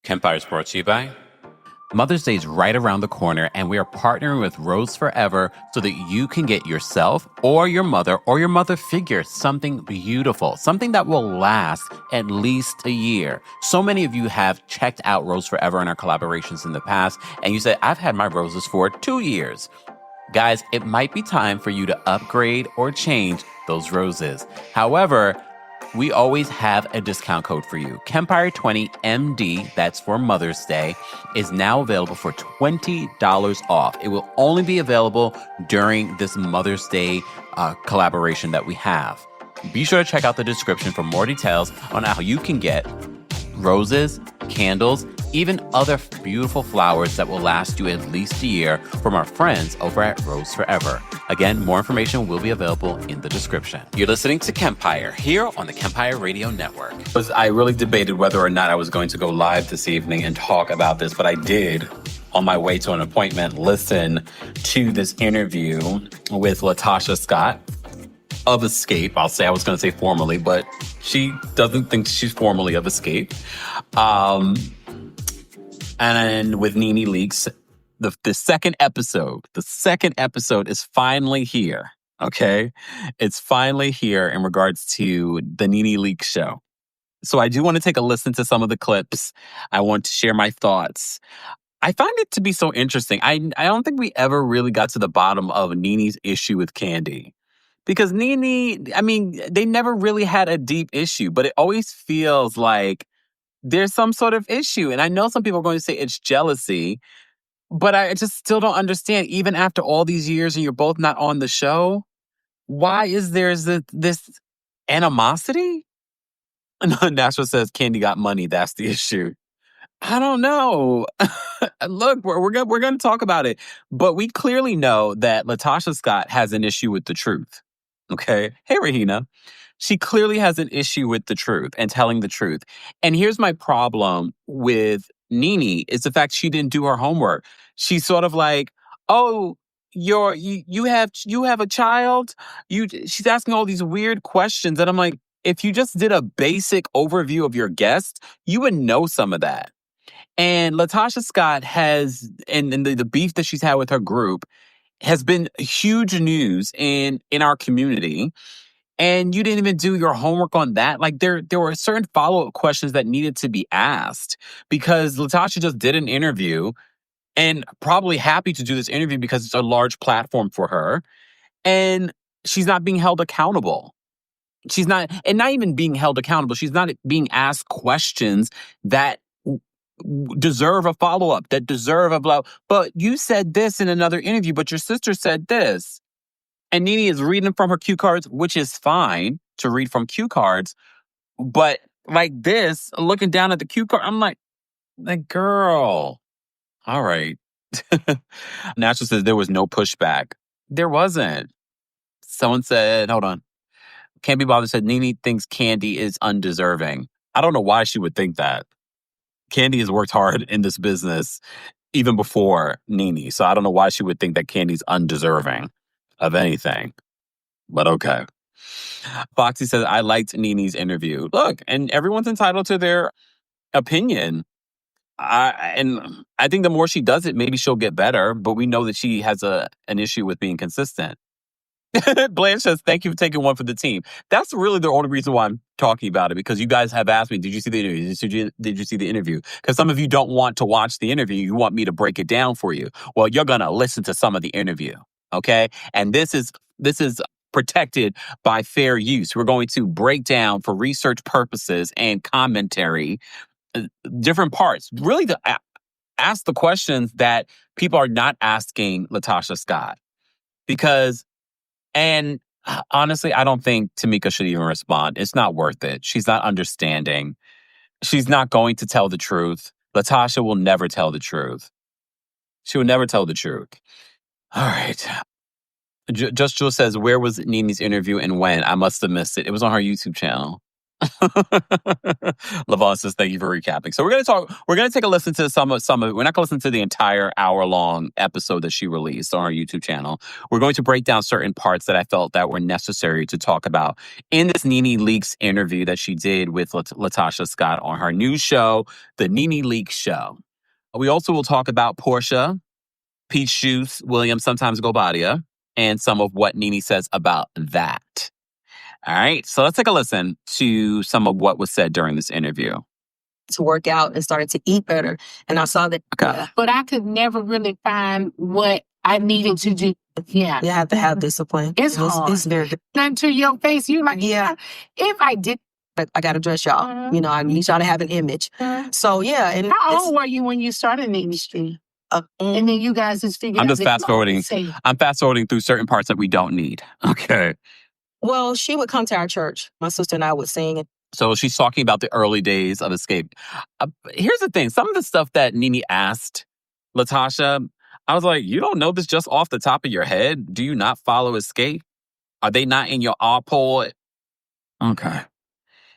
Kempire is brought to you by Mother's Day is right around the corner, and we are partnering with Rose Forever so that you can get yourself or your mother figure something beautiful, something that will last at least a year. So many of you have checked out Rose Forever in our collaborations in the past, and you said, I've had my roses for 2 years. Guys, it might be time for you to upgrade or change those roses. However, we always have a discount code for you. Kempire 20 MD, that's for Mother's Day, is now available for $20 off. It will only be available during this Mother's Day collaboration that we have. Be sure to check out the description for more details on how you can get roses, candles, even other beautiful flowers that will last you at least a year from our friends over at Rose Forever. Again, more information will be available in the description. You're listening to Kempire here on the Kempire Radio Network. I really debated whether or not I was going to go live this evening and talk about this, but I did, on my way to an appointment, listen to this interview with LaTosha Scott of Escape. I was going to say formally, but she doesn't think she's formally of Escape. And with NeNe Leakes, the second episode is finally here. Okay. It's finally here in regards to the NeNe Leakes show. So I do want to take a listen to some of the clips. I want to share my thoughts. I find it to be so interesting. I don't think we ever really got to the bottom of NeNe's issue with Kandi. Because NeNe, they never really had a deep issue, but it always feels like there's some sort of issue. And I know some people are going to say it's jealousy, but I just still don't understand. Even after all these years and you're both not on the show, why is there this animosity? Nashua says Kandi got money. That's the issue. I don't know. Look, we're going to talk about it. But we clearly know that LaTosha Scott has an issue with the truth. Okay? Hey, Rahina. She clearly has an issue with the truth and telling the truth. And here's my problem with NeNe is the fact she didn't do her homework. She's sort of like, oh, you have a child? She's asking all these weird questions. And I'm like, if you just did a basic overview of your guest, you would know some of that. And LaTosha Scott has, and the beef that she's had with her group has been huge news in our community. And you didn't even do your homework on that. Like there were certain follow-up questions that needed to be asked because LaTosha just did an interview and probably happy to do this interview because it's a large platform for her. And she's not being held accountable. She's not even being held accountable. She's not being asked questions that deserve a follow-up, that deserve a blah. But you said this in another interview, but your sister said this. And NeNe is reading from her cue cards, which is fine to read from cue cards. But like this, looking down at the cue card, I'm like, girl, all right. Natural says there was no pushback. There wasn't. Someone said, hold on. Can't Be Bothered said, NeNe thinks Kandi is undeserving. I don't know why she would think that. Kandi has worked hard in this business even before NeNe. So I don't know why she would think that Kandi's undeserving of anything. But okay. Foxy says, I liked NeNe's interview. Look, and everyone's entitled to their opinion. And I think the more she does it, maybe she'll get better. But we know that she has an issue with being consistent. Blanche says, thank you for taking one for the team. That's really the only reason why I'm talking about it, because you guys have asked me, did you see the interview? Did you see the interview? Because some of you don't want to watch the interview. You want me to break it down for you. Well, you're going to listen to some of the interview. Okay? And this is protected by fair use. We're going to break down for research purposes and commentary different parts. Really to ask the questions that people are not asking LaTosha Scott. And honestly, I don't think Tamika should even respond. It's not worth it. She's not understanding. She's not going to tell the truth. LaTosha will never tell the truth. She will never tell the truth. All right. Just Jewel says, where was NeNe's interview and when? I must have missed it. It was on her YouTube channel. Lavon says, thank you for recapping. So we're going to take a listen to some of, we're not going to listen to the entire hour-long episode that she released on our YouTube channel. We're going to break down certain parts that I felt that were necessary to talk about in this NeNe Leakes interview that she did with LaTosha Scott on her new show, The NeNe Leakes Show. We also will talk about Porsha, Peach Shoes, Williams, sometimes Gobadia, and some of what NeNe says about that. All right, so let's take a listen to some of what was said during this interview. To work out and started to eat better. And I saw that. Okay. But I could never really find what I needed to do. Yeah. You have to have discipline. It's hard. It's very difficult. Not to your face, you're like, Yeah. If I did. I got to dress y'all. You know, I need y'all to have an image. So, yeah. And how old were you when you started in the industry? And then you guys just figured I'm just fast forwarding. I'm fast forwarding through certain parts that we don't need. Okay. Well, she would come to our church. My sister and I would sing. So she's talking about the early days of Escape. Here's the thing. Some of the stuff that NeNe asked LaTosha, I was like, you don't know this just off the top of your head? Do you not follow Escape? Are they not in your poll? Okay.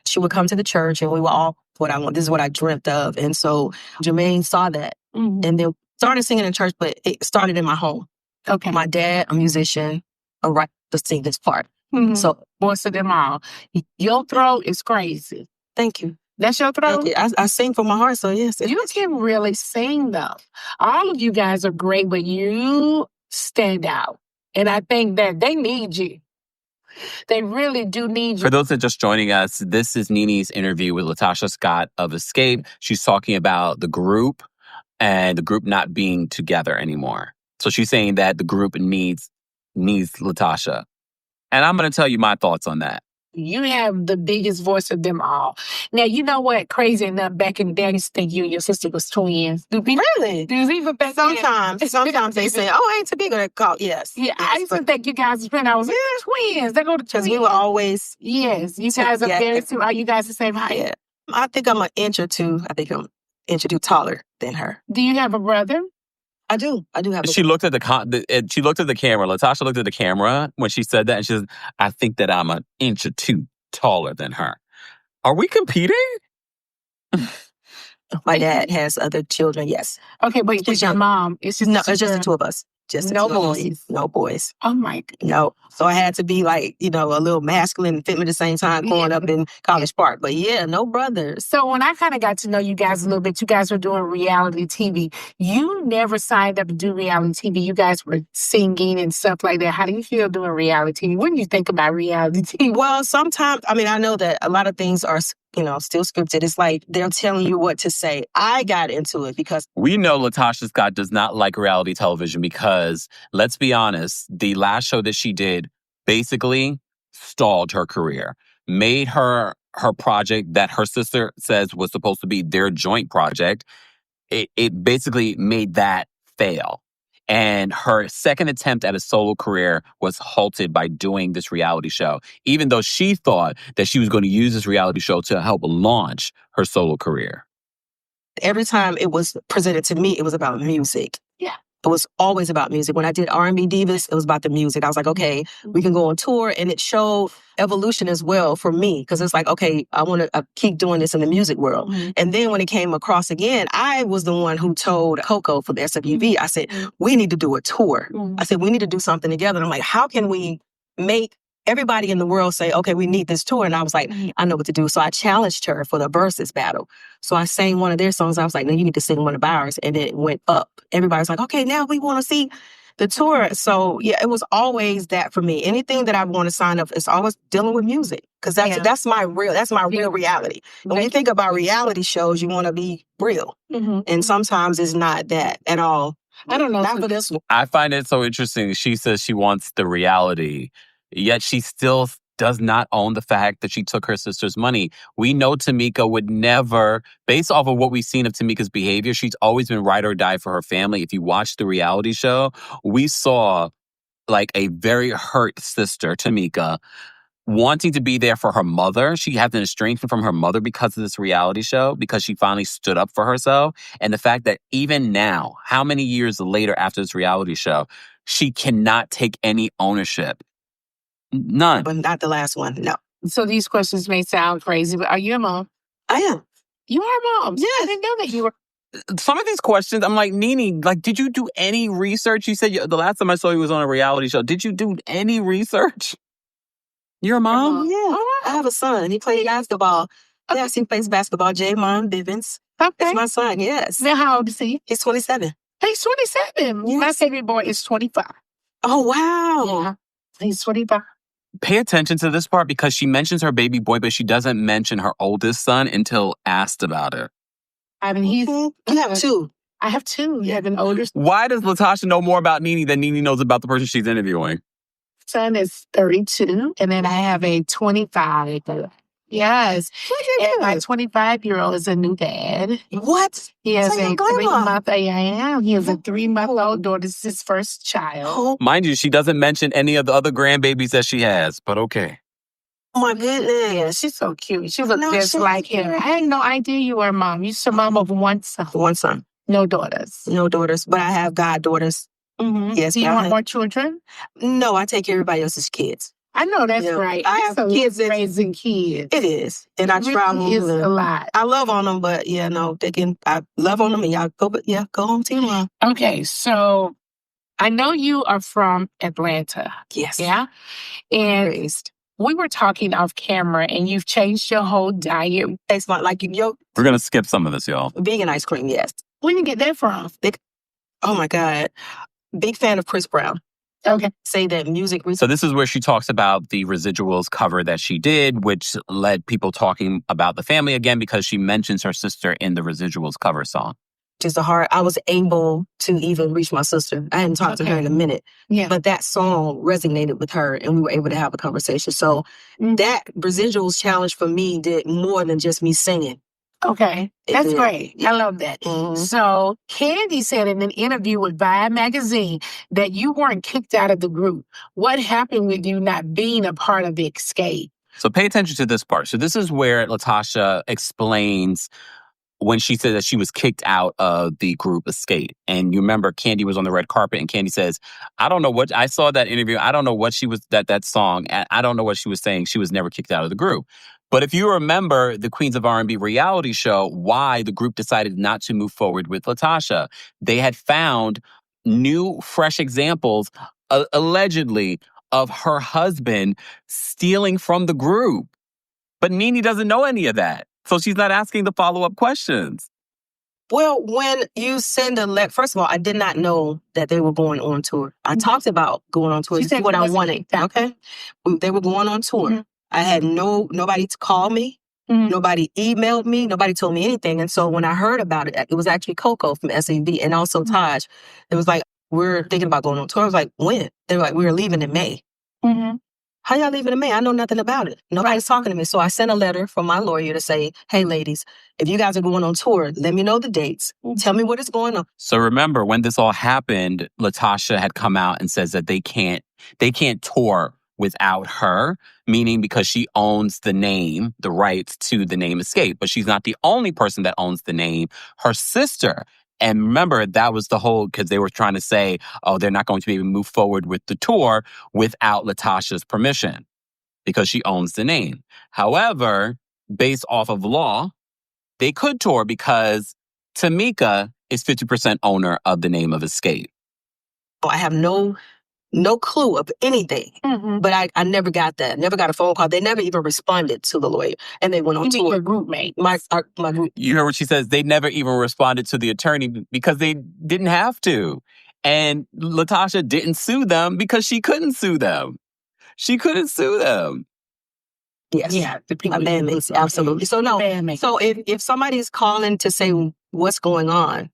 She would come to the church and we were all, this is what I dreamt of. And so Jermaine saw that and then started singing in church, but it started in my home. Okay. My dad, a musician, a writer to sing this part. So, voice of them all. Your throat is crazy. Thank you. That's your throat? I sing from my heart, so yes. You can really sing, though. All of you guys are great, but you stand out. And I think that they need you. They really do need you. For those that are just joining us, this is NeNe's interview with LaTosha Scott of Escape. She's talking about the group and the group not being together anymore. So she's saying that the group needs LaTosha. And I'm going to tell you my thoughts on that. You have the biggest voice of them all. Now, you know what? Crazy enough, back in the day, I used to think you and your sister was twins. Really? Even back Sometimes they say, oh, ain't too big. Or call, yes. Yeah, I used to think you guys were I was like, twins. They go to twins. Because we were always... Yes, you guys are very similar. Are you guys the same height? Yeah. I think I'm an inch or two. I think I'm an inch or two taller than her. Do you have a brother? I do have. She looked at the camera. LaTosha looked at the camera when she said that, and she said, "I think that I'm an inch or two taller than her." Are we competing? My dad has other children. Yes. Okay, but your mom. It's just it's just the two of us. Just no boys. No boys. Oh my God. No. So I had to be like, a little masculine and feminine at the same time growing up in College Park. But yeah, no brothers. So when I kind of got to know you guys a little bit, you guys were doing reality TV. You never signed up to do reality TV. You guys were singing and stuff like that. How do you feel doing reality TV? What do you think about reality TV? Well, sometimes, I know that a lot of things are still scripted. It's like they're telling you what to say. I got into it because... We know LaTosha Scott does not like reality television because, let's be honest, the last show that she did basically stalled her career. Made her project that her sister says was supposed to be their joint project. It basically made that fail. And her second attempt at a solo career was halted by doing this reality show, even though she thought that she was going to use this reality show to help launch her solo career. Every time it was presented to me, it was about music. Yeah. It was always about music. When I did R&B Divas, it was about the music. I was like, okay, we can go on tour. And it showed evolution as well for me. Because it's like, okay, I want to keep doing this in the music world. Mm-hmm. And then when it came across again, I was the one who told Coco from the SWV, I said, we need to do a tour. Mm-hmm. I said, we need to do something together. And I'm like, how can we make everybody in the world say, okay, we need this tour? And I was like, I know what to do. So I challenged her for the versus battle. So I sang one of their songs. I was like, no, you need to sing one of ours. And it went up. Everybody was like, okay, now we want to see the tour. So yeah, it was always that for me. Anything that I want to sign up, it's always dealing with music. Because that's my real reality. When you think about reality shows, you want to be real. Mm-hmm. And sometimes it's not that at all. I don't know. Not for this one. I find it so interesting. She says she wants the reality, yet she still does not own the fact that she took her sister's money. We know Tamika would never, based off of what we've seen of Tamika's behavior, she's always been ride or die for her family. If you watch the reality show, we saw like a very hurt sister, Tamika, wanting to be there for her mother. She had an estrangement from her mother because of this reality show, because she finally stood up for herself. And the fact that even now, how many years later after this reality show, she cannot take any ownership. None. But not the last one, no. So these questions may sound crazy, but are you a mom? I am. You are a mom. Yeah. I didn't know that you were. Some of these questions, I'm like, NeNe, like, did you do any research? You said the last time I saw you was on a reality show. Did you do any research? You're a mom? Yeah. I have a son. He plays basketball. Yes, he plays basketball. Javon Bivens. Okay. It's my son, yes. Now, how old is he? He's 27. He's 27. Yes. My favorite boy is 25. Oh, wow. Yeah. He's 25. Pay attention to this part because she mentions her baby boy, but she doesn't mention her oldest son until asked about it. I mean, You have two. I have two. You have an older Why does LaTosha know more about NeNe than NeNe knows about the person she's interviewing? son is 32, and then I have a 25. Yes. And my 25-year-old is a new dad. What? He has So you're a a grandma. 3-month. I am. He has a 3-month-old daughter. This is his first child. Mind you, she doesn't mention any of the other grandbabies that she has, but okay. Oh, my goodness. Yeah, she's so cute. She looks No, just she's like him. I had no idea you were a mom. You're a mom of one son. One son. No daughters. No daughters, but I have goddaughters. Mm-hmm. Yes. Do you but I want have- more children? No, I take care of everybody else's kids. I know that's Yeah. right. I have kids that- raising kids. It is. And I It travel. is a and lot. I love on them, but yeah, no, I love on them and y'all go home to your mom. Okay, so I know you are from Atlanta. Yes. Yeah? And Raised. we were talking off camera and you've changed your whole diet. It's like yo, We're going to skip some of this, y'all. vegan ice cream, yes. Where did you get that from? Oh my God. Big fan of Chris Brown. Okay. Say that music. So this is where she talks about the Residuals cover that she did, which led people talking about the family again because she mentions her sister in the Residuals cover song. Just a hard. I was able to even reach my sister. I hadn't talked to her in a minute, Yeah. but that song resonated with her, and we were able to have a conversation. So that Residuals challenge for me did more than just me singing. Okay. That's Yeah. great. I love that. Mhm. So Kandi said in an interview with Vibe magazine that you weren't kicked out of the group. What happened with you not being a part of the escape? So pay attention to this part. So this is where LaTosha explains when she said that she was kicked out of the group Escape. And you remember Kandi was on the red carpet and Kandi says, I don't know what, I saw that interview. I don't know what she was, that song. I don't know what she was saying. She was never kicked out of the group. But if you remember the Queens of R&B reality show, why the group decided not to move forward with LaTosha, they had found new, fresh examples, allegedly, of her husband stealing from the group. But NeNe doesn't know any of that. So she's not asking the follow-up questions. Well, when you send a letter, first of all, I did not know that they were going on tour. I talked about going on tour. She This is said what you I wasn't wanted. kicked out. Okay, they were going on tour. Mhm. I had nobody to call me. Mhm. Nobody emailed me. Nobody told me anything. And so when I heard about it, it was actually Coco from SAB and also Taj. It was like, we're thinking about going on tour. I was like, when? They were like, we're leaving in May. Mm-hmm. How y'all leaving in May? I know nothing about it. Nobody's talking to me. So I sent a letter from my lawyer to say, hey, ladies, if you guys are going on tour, let me know the dates. Tell me what is going on. So remember, when this all happened, LaTosha had come out and says that they can't tour without her, meaning because she owns the name, the rights to the name Escape. But she's not the only person that owns the name. Her sister. And remember, that was the whole, because they were trying to say, oh, they're not going to be able to move forward with the tour without LaTosha's permission because she owns the name. However, based off of law, they could tour because Tamika is 50% owner of the name of Escape. I have no clue of anything. Mm-hmm. But I never got that. Never got a phone call. They never even responded to the lawyer. And they went on You mean tour. your group mate? My group. You heard what she says? They never even responded to the attorney because they didn't have to. And LaTosha didn't sue them because she couldn't sue them. She couldn't sue them. Yes. Yeah, the people. My bandmates, absolutely. So no. Bandmates. So if somebody's calling to say what's going on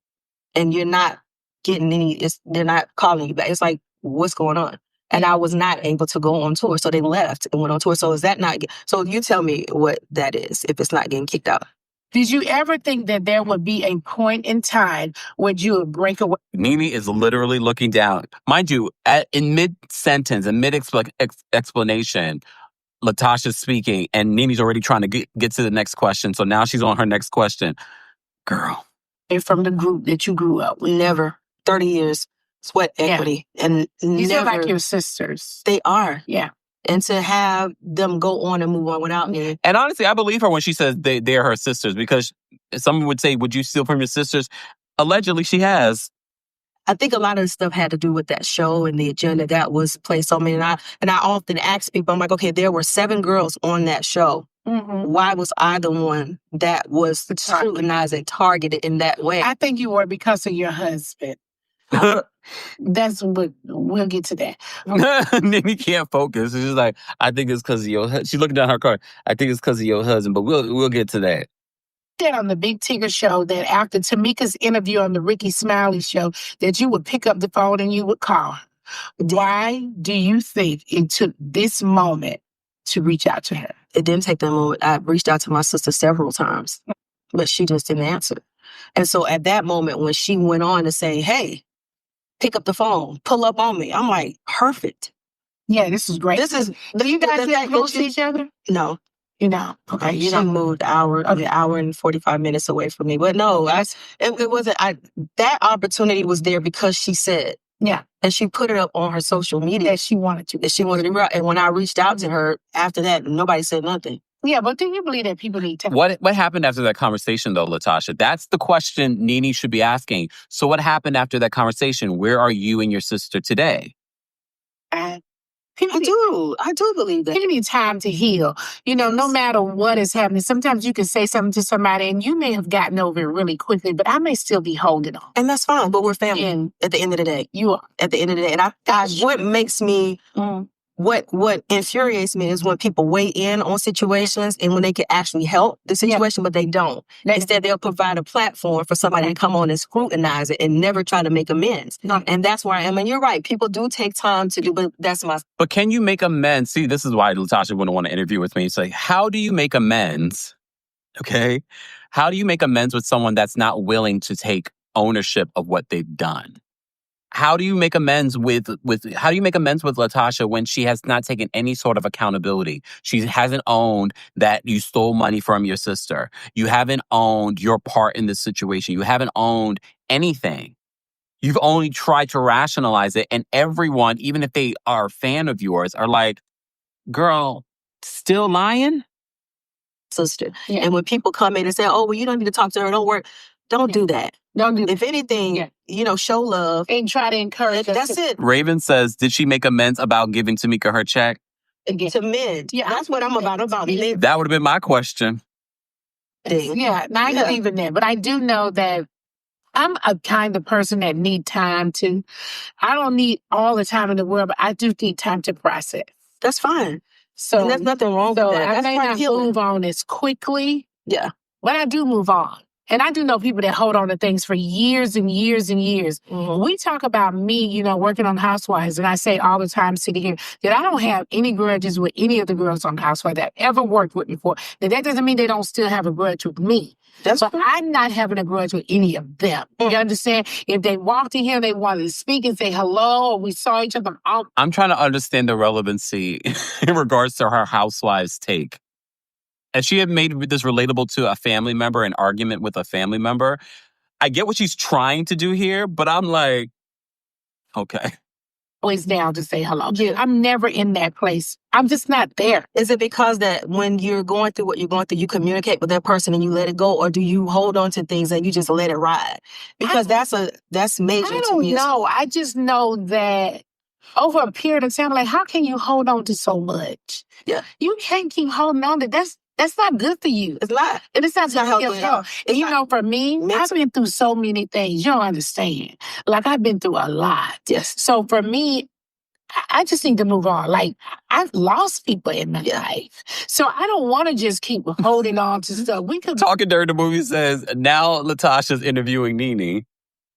and you're not getting they're not calling you back. It's like, what's going on? And I was not able to go on tour. So they left and went on tour. So is that not, so you tell me what that is if it's not getting kicked out. Did you ever think that there would be a point in time when you would break away? NeNe is literally looking down. Mind you, in mid-sentence and mid-explanation, LaTosha's speaking and NeNe's already trying to get to the next question. So now she's on her next question. Girl. From the group that you grew up with? Never. 30 years, sweat equity. And These never. are like your sisters. They are. Yeah. and to have them go on and move on without me. And honestly, I believe her when she says they're her sisters, because someone would say, would you steal from your sisters? Allegedly, she has. I think a lot of the stuff had to do with that show and the agenda that was placed on me. And I often ask people, I'm like, okay, there were 7 girls on that show. Mm-hmm. Why was I the one that was scrutinized and targeted in that way? I think you were because of your husband. That's what we'll get to that. NeNe can't focus. She's like, I think it's because of your husband. She's looking down her card. I think it's because of your husband, but we'll get to that. That on the Big Tigger show, that after Tamika's interview on the Ricky Smiley show, that you would pick up the phone and you would call her. Why do you think it took this moment to reach out to her? It didn't take that moment. I reached out to my sister several times, but she just didn't answer. And so at that moment, when she went on to say, hey, pick up the phone, pull up on me, I'm like, perfect. Yeah, this is great. Do you guys live close to each other? No. You know, okay. She moved an hour and 45 minutes away from me. But no, it wasn't. That opportunity was there because she said, yeah, and she put it up on her social media that she wanted to. That she wanted to. And when I reached out to her after that, nobody said nothing. Yeah, but do you believe that people need time? What happened after that conversation, though, LaTosha? That's the question NeNe should be asking. So what happened after that conversation? Where are you and your sister today? I do believe that. People need time to heal. You know, no matter what is happening, sometimes you can say something to somebody and you may have gotten over it really quickly, but I may still be holding on. And that's fine, but we're family at the end of the day. You are. At the end of the day. And what makes me... What infuriates me is when people weigh in on situations and when they can actually help the situation, but they don't. Instead, they'll provide a platform for somebody to come on and scrutinize it and never try to make amends. And that's where I am. And you're right. People do take time to do, but that's my... But can you make amends? See, this is why LaTosha wouldn't want to interview with me. It's like, how do you make amends? Okay? How do you make amends with someone that's not willing to take ownership of what they've done? How do you make amends with LaTosha when she has not taken any sort of accountability? She hasn't owned that you stole money from your sister. You haven't owned your part in this situation. You haven't owned anything. You've only tried to rationalize it. And everyone, even if they are a fan of yours, are like, girl, still lying? Sister. Yeah. And when people come in and say, oh, well, you don't need to talk to her. Don't do that. If anything, show love. And try to encourage us. That's it. Raven says, did she make amends about giving Tamika her check? Again. To mend. Yeah, that's what I'm about. That would have been my question. Yeah, not even that. But I do know that I'm a kind of person that need time to... I don't need all the time in the world, but I do need time to process. That's fine. So and there's nothing wrong with that. I may not move on as quickly. Yeah. But I do move on. And I do know people that hold on to things for years and years and years. Mm-hmm. We talk about me, working on Housewives, and I say all the time sitting here that I don't have any grudges with any of the girls on Housewives that I've ever worked with before. Now, that doesn't mean they don't still have a grudge with me. But I'm not having a grudge with any of them. Mm-hmm. You understand? If they walked in here, they wanted to speak and say hello, or we saw each other. I'm trying to understand the relevancy in regards to her Housewives take. And she had made this relatable to a family member, an argument with a family member. I get what she's trying to do here, but I'm like, okay. Always down to say hello. Yeah. I'm never in that place. I'm just not there. Is it because that when you're going through what you're going through, you communicate with that person and you let it go, or do you hold on to things and you just let it ride? Because that's major to me. I don't know. I just know that over a period of time, like, how can you hold on to so much? Yeah. You can't keep holding on to that's not good for you. It's not. And it's not healthy. And for me, I've been through so many things. You don't understand. Like, I've been through a lot. Yes. So for me, I just need to move on. Like, I've lost people in my life. So I don't want to just keep holding on to stuff. Talking During the Movie says, now LaTosha's interviewing NeNe.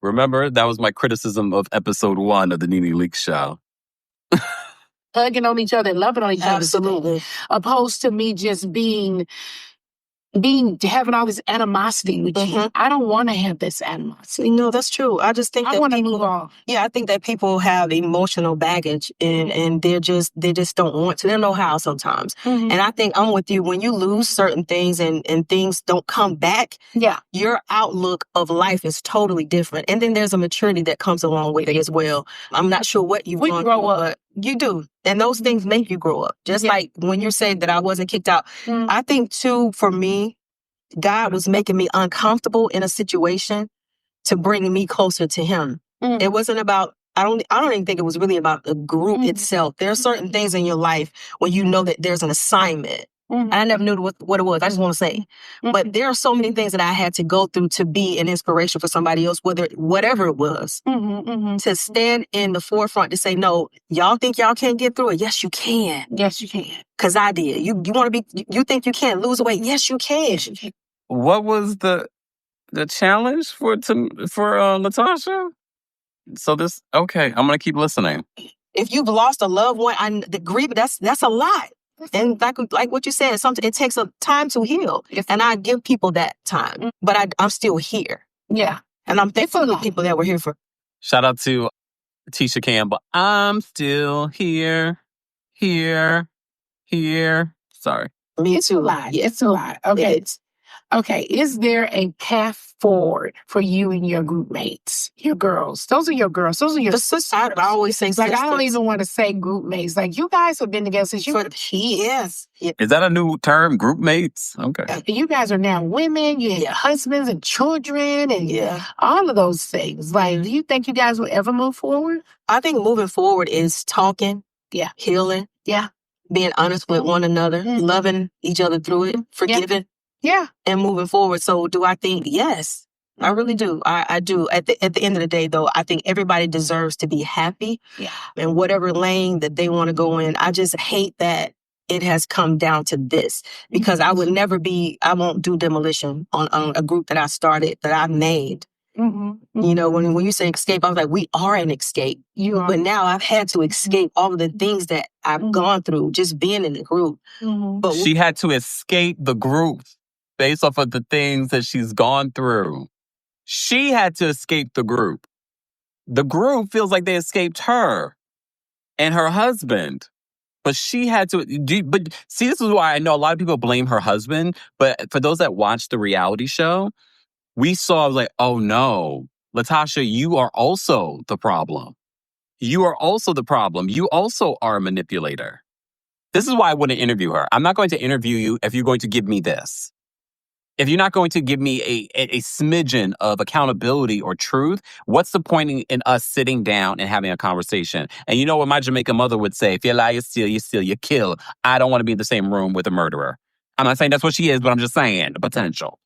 Remember, that was my criticism of episode 1 of the NeNe Leakes show. Hugging on each other and loving on each other. Absolutely. Opposed to me just having all this animosity with you. I don't want to have this animosity. No, that's true. I just think I want to move on. Yeah, I think that people have emotional baggage and they just don't want to. They don't know how sometimes. Mm-hmm. And I think I'm with you. When you lose certain things and things don't come back, your outlook of life is totally different. And then there's a maturity that comes along with it as well. I'm not sure what you've gone through, but You do. And those things make you grow up. Just like when you're saying that I wasn't kicked out. I think, too, for me, God was making me uncomfortable in a situation to bring me closer to him. It wasn't about, I don't even think it was really about the group itself. There are certain things in your life when you know that there's an assignment. I never knew what it was. I just want to say. But there are so many things that I had to go through to be an inspiration for somebody else, whatever it was. To stand in the forefront to say, no, y'all think y'all can't get through it? Yes, you can. Yes, you can. Because I did. You want to be, you think you can't lose weight? Yes, you can. What was the challenge for LaTosha? So this, okay, I'm going to keep listening. If you've lost a loved one, the grief, that's a lot. And like what you said, it takes a time to heal. And I give people that time. But I'm still here. Yeah. And I'm thankful for the people that were here for. Shout out to Tisha Campbell. I'm still here. Sorry. Me it's too. A lot. Yeah. It's a lot. Okay. Okay. Is there a path forward for you and your group mates, your girls? Those are your girls. Those are your sisters. I always say like, sisters. I don't even want to say group mates. Like, you guys have been together since He is. Yeah. Is that a new term? Group mates? Okay. You guys are now women. You have husbands and children and all of those things. Like, do you think you guys will ever move forward? I think moving forward is talking. Yeah. Healing. Yeah. Being honest with one another. Loving each other through it. Forgiving. Yeah. And moving forward. So do I think? Yes. I really do. I do. At the end of the day, though, I think everybody deserves to be happy. Yeah. In whatever lane that they want to go in. I just hate that it has come down to this. Because I won't do demolition on a group that I started, that I made. You know, when you say escape, I was like, we are an escape. You are. But now I've had to escape all of the things that I've gone through just being in the group. But she had to escape the group based off of the things that she's gone through. She had to escape the group. The group feels like they escaped her and her husband. But she had to. But see, this is why I know a lot of people blame her husband. But for those that watch the reality show, we saw like, oh no, LaTosha, you are also the problem. You are also the problem. You also are a manipulator. This is why I wouldn't interview her. I'm not going to interview you if you're going to give me this. If you're not going to give me a smidgen of accountability or truth, what's the point in us sitting down and having a conversation? And you know what my Jamaican mother would say? If you lie, you steal, you kill. I don't want to be in the same room with a murderer. I'm not saying that's what she is, but I'm just saying the potential.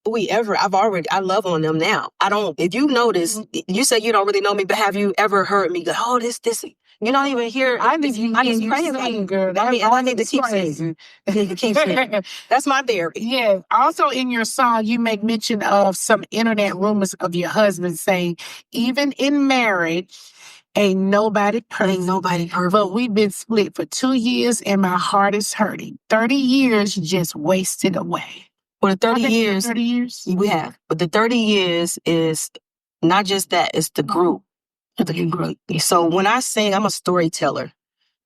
I love on them now. If you notice, you say you don't really know me, but have you ever heard me go, oh, this, you don't even hear. I just pray, girl. I need to keep saying. That's my therapy. Yeah. Also in your song, you make mention of some internet rumors of your husband saying, even in marriage, ain't nobody perfect. But we've been split for 2 years and my heart is hurting. 30 years just wasted away. For the 30 years, we have. But the 30 years is not just that, it's the group. So when I sing, I'm a storyteller.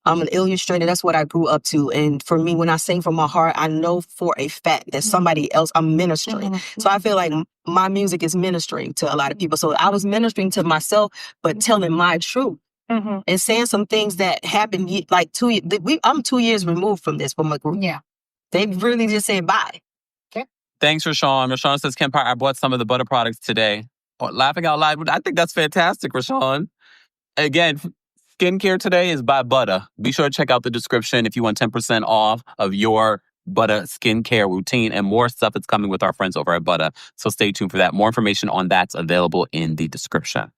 I'm an illustrator. That's what I grew up to. And for me, when I sing from my heart, I know for a fact that somebody else, I'm ministering. So I feel like my music is ministering to a lot of people. So I was ministering to myself, but telling my truth. And saying some things that happened like 2 years. I'm 2 years removed from this, from my group. Yeah. They really just said bye. Thanks, Rashawn. Rashawn says, Kempire, I bought some of the butter products today. Laughing out loud. I think that's fantastic, Rashawn. Again, skincare today is by Butter. Be sure to check out the description if you want 10% off of your Butter skincare routine, and more stuff is coming with our friends over at Butter. So stay tuned for that. More information on that's available in the description.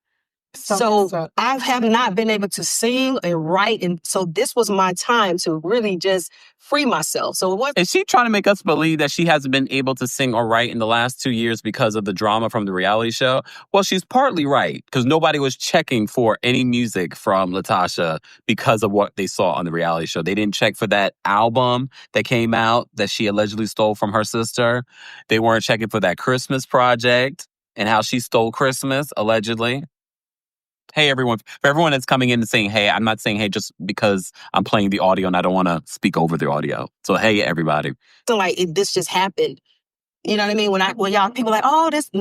So I have not been able to sing and write. And so this was my time to really just free myself. So what is she trying to make us believe that she hasn't been able to sing or write in the last 2 years because of the drama from the reality show? Well, she's partly right, because nobody was checking for any music from LaTosha because of what they saw on the reality show. They didn't check for that album that came out that she allegedly stole from her sister. They weren't checking for that Christmas project and how she stole Christmas, allegedly. Hey, everyone. For everyone that's coming in and saying, hey, I'm not saying hey just because I'm playing the audio and I don't want to speak over the audio. So, hey, everybody. So, like, this just happened. You know what I mean? When y'all people like, oh, this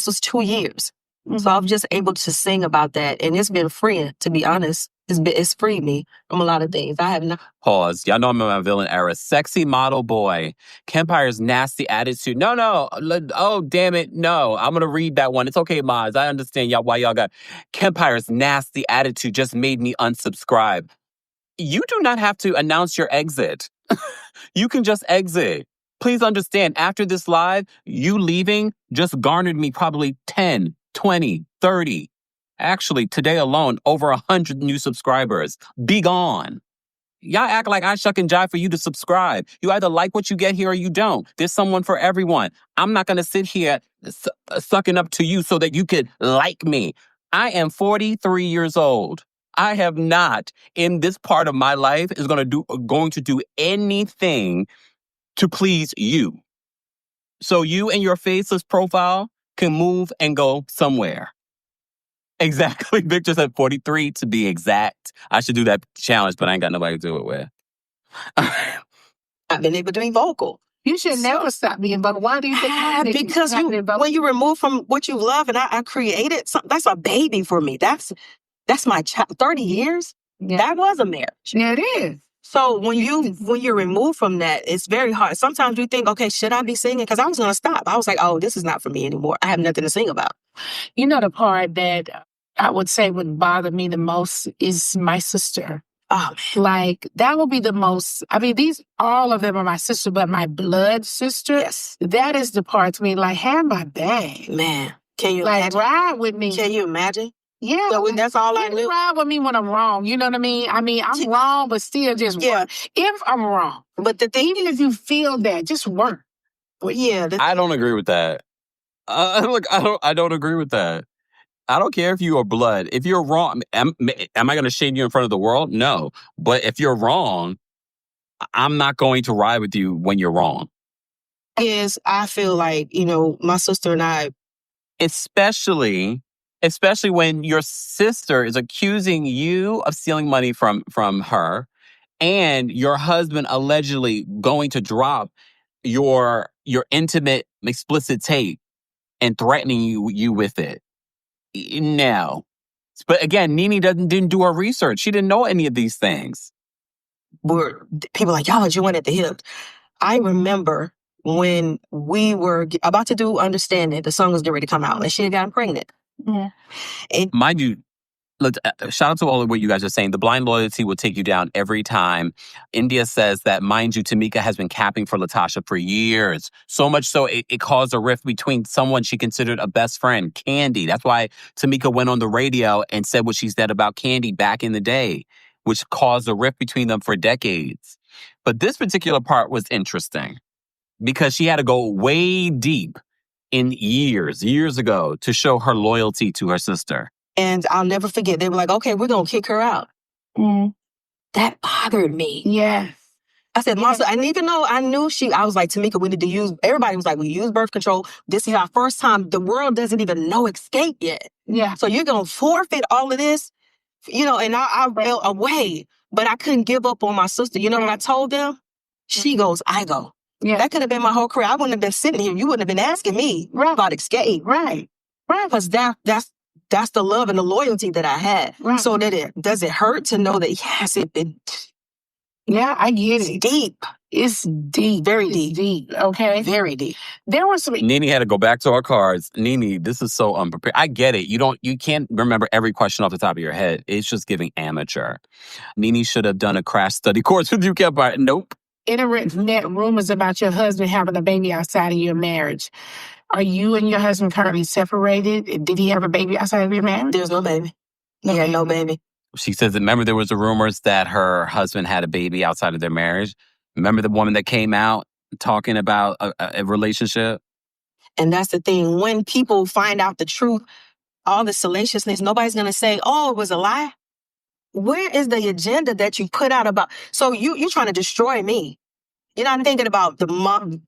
was 2 years. So I'm just able to sing about that. And it's been freeing, to be honest. It's freed me from a lot of things. I have not. Pause. Y'all know I'm in my villain era. Sexy model boy. Kempire's nasty attitude. No. Oh, damn it. No. I'm going to read that one. It's okay, Maz. I understand why y'all got Kempire's nasty attitude just made me unsubscribe. You do not have to announce your exit. You can just exit. Please understand, after this live, you leaving just garnered me probably 10, 20, 30. Actually, today alone, over 100 new subscribers. Be gone. Y'all act like I shuck and jive for you to subscribe. You either like what you get here or you don't. There's someone for everyone. I'm not going to sit here sucking up to you so that you could like me. I am 43 years old. I have not, in this part of my life, is going to do anything to please you. So you and your faceless profile can move and go somewhere. Exactly. Victor said 43 to be exact. I should do that challenge, but I ain't got nobody to do it with. I've been able to be vocal. You should never stop being vocal. Why do you think? Because when you remove from what you love, and I created something, that's a baby for me. That's my child. 30 years? Yeah. That was a marriage. Yeah, it is. So when you're removed from that, it's very hard. Sometimes you think, okay, should I be singing? Because I was going to stop. I was like, oh, this is not for me anymore. I have nothing to sing about. You know, the part that I would say would bother me the most is my sister. Oh, man. Like, that would be the most, I mean, all of them are my sister, but my blood sister, yes, that is the part to me, like, have my back. Man, can you imagine? Ride with me. Can you imagine? Yeah. So that's all I knew. Ride with me when I'm wrong. You know what I mean? I'm wrong, but still just work. If I'm wrong. But even if you feel that, just work. Well, yeah. I don't agree with that. Look, I don't agree with that. I don't care if you are blood. If you're wrong, am I going to shame you in front of the world? No. But if you're wrong, I'm not going to ride with you when you're wrong. I feel like, my sister and I. Especially when your sister is accusing you of stealing money from her and your husband allegedly going to drop your intimate, explicit tape and threatening you with it. No. But again, NeNe didn't do her research. She didn't know any of these things. People like, y'all are joined at the hip. I remember when we were about to do Understanding, the song was getting ready to come out, and she had gotten pregnant. Yeah. And mind you, shout out to all of what you guys are saying. The blind loyalty will take you down every time. India says that, mind you, Tamika has been capping for LaTosha for years. So much so it caused a rift between someone she considered a best friend, Kandi. That's why Tamika went on the radio and said what she said about Kandi back in the day, which caused a rift between them for decades. But this particular part was interesting because she had to go way deep in years ago to show her loyalty to her sister. And I'll never forget, they were like, okay, we're going to kick her out. Mm. That bothered me. Yeah. I said, Marcia, and even though I knew I was like, Tamika, we need to use, everybody was like, we use birth control. This is our first time. The world doesn't even know Escape yet. Yeah. So you're going to forfeit all of this, and I fell away. But I couldn't give up on my sister. You know what I told them? She goes, I go. Yeah. That could have been my whole career. I wouldn't have been sitting here. You wouldn't have been asking me about Escape. Right. Because that's the love and the loyalty that I had. Right. So does it hurt to know that, yes, yeah, I get it. Deep. It's deep. Very deep. deep. Okay? Very deep. There was some... NeNe had to go back to our cards. NeNe, this is so unprepared. I get it. You can't remember every question off the top of your head. It's just giving amateur. NeNe should have done a crash study course with you, Kempire. Nope. Internet rumors about your husband having a baby outside of your marriage. Are you and your husband currently separated? Did he have a baby outside of your marriage? There's no baby. He had no baby. She says, remember there was the rumors that her husband had a baby outside of their marriage? Remember the woman that came out talking about a relationship? And that's the thing. When people find out the truth, all the salaciousness, nobody's going to say, oh, it was a lie. Where is the agenda that you put out about? So you're trying to destroy me. You're not thinking about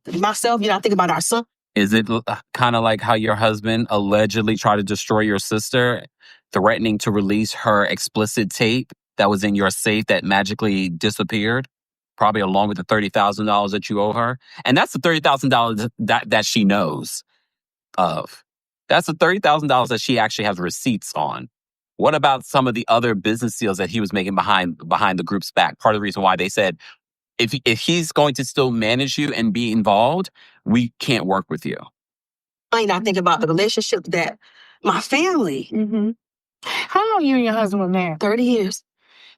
myself. You're not thinking about our son. Is it kind of like how your husband allegedly tried to destroy your sister, threatening to release her explicit tape that was in your safe that magically disappeared? Probably along with the $30,000 that you owe her. And that's the $30,000 that she knows of. That's the $30,000 that she actually has receipts on. What about some of the other business deals that he was making behind the group's back? Part of the reason why they said, if he's going to still manage you and be involved, we can't work with you. I think about the relationship that my family. Mm-hmm. How long you and your husband were married? 30 years.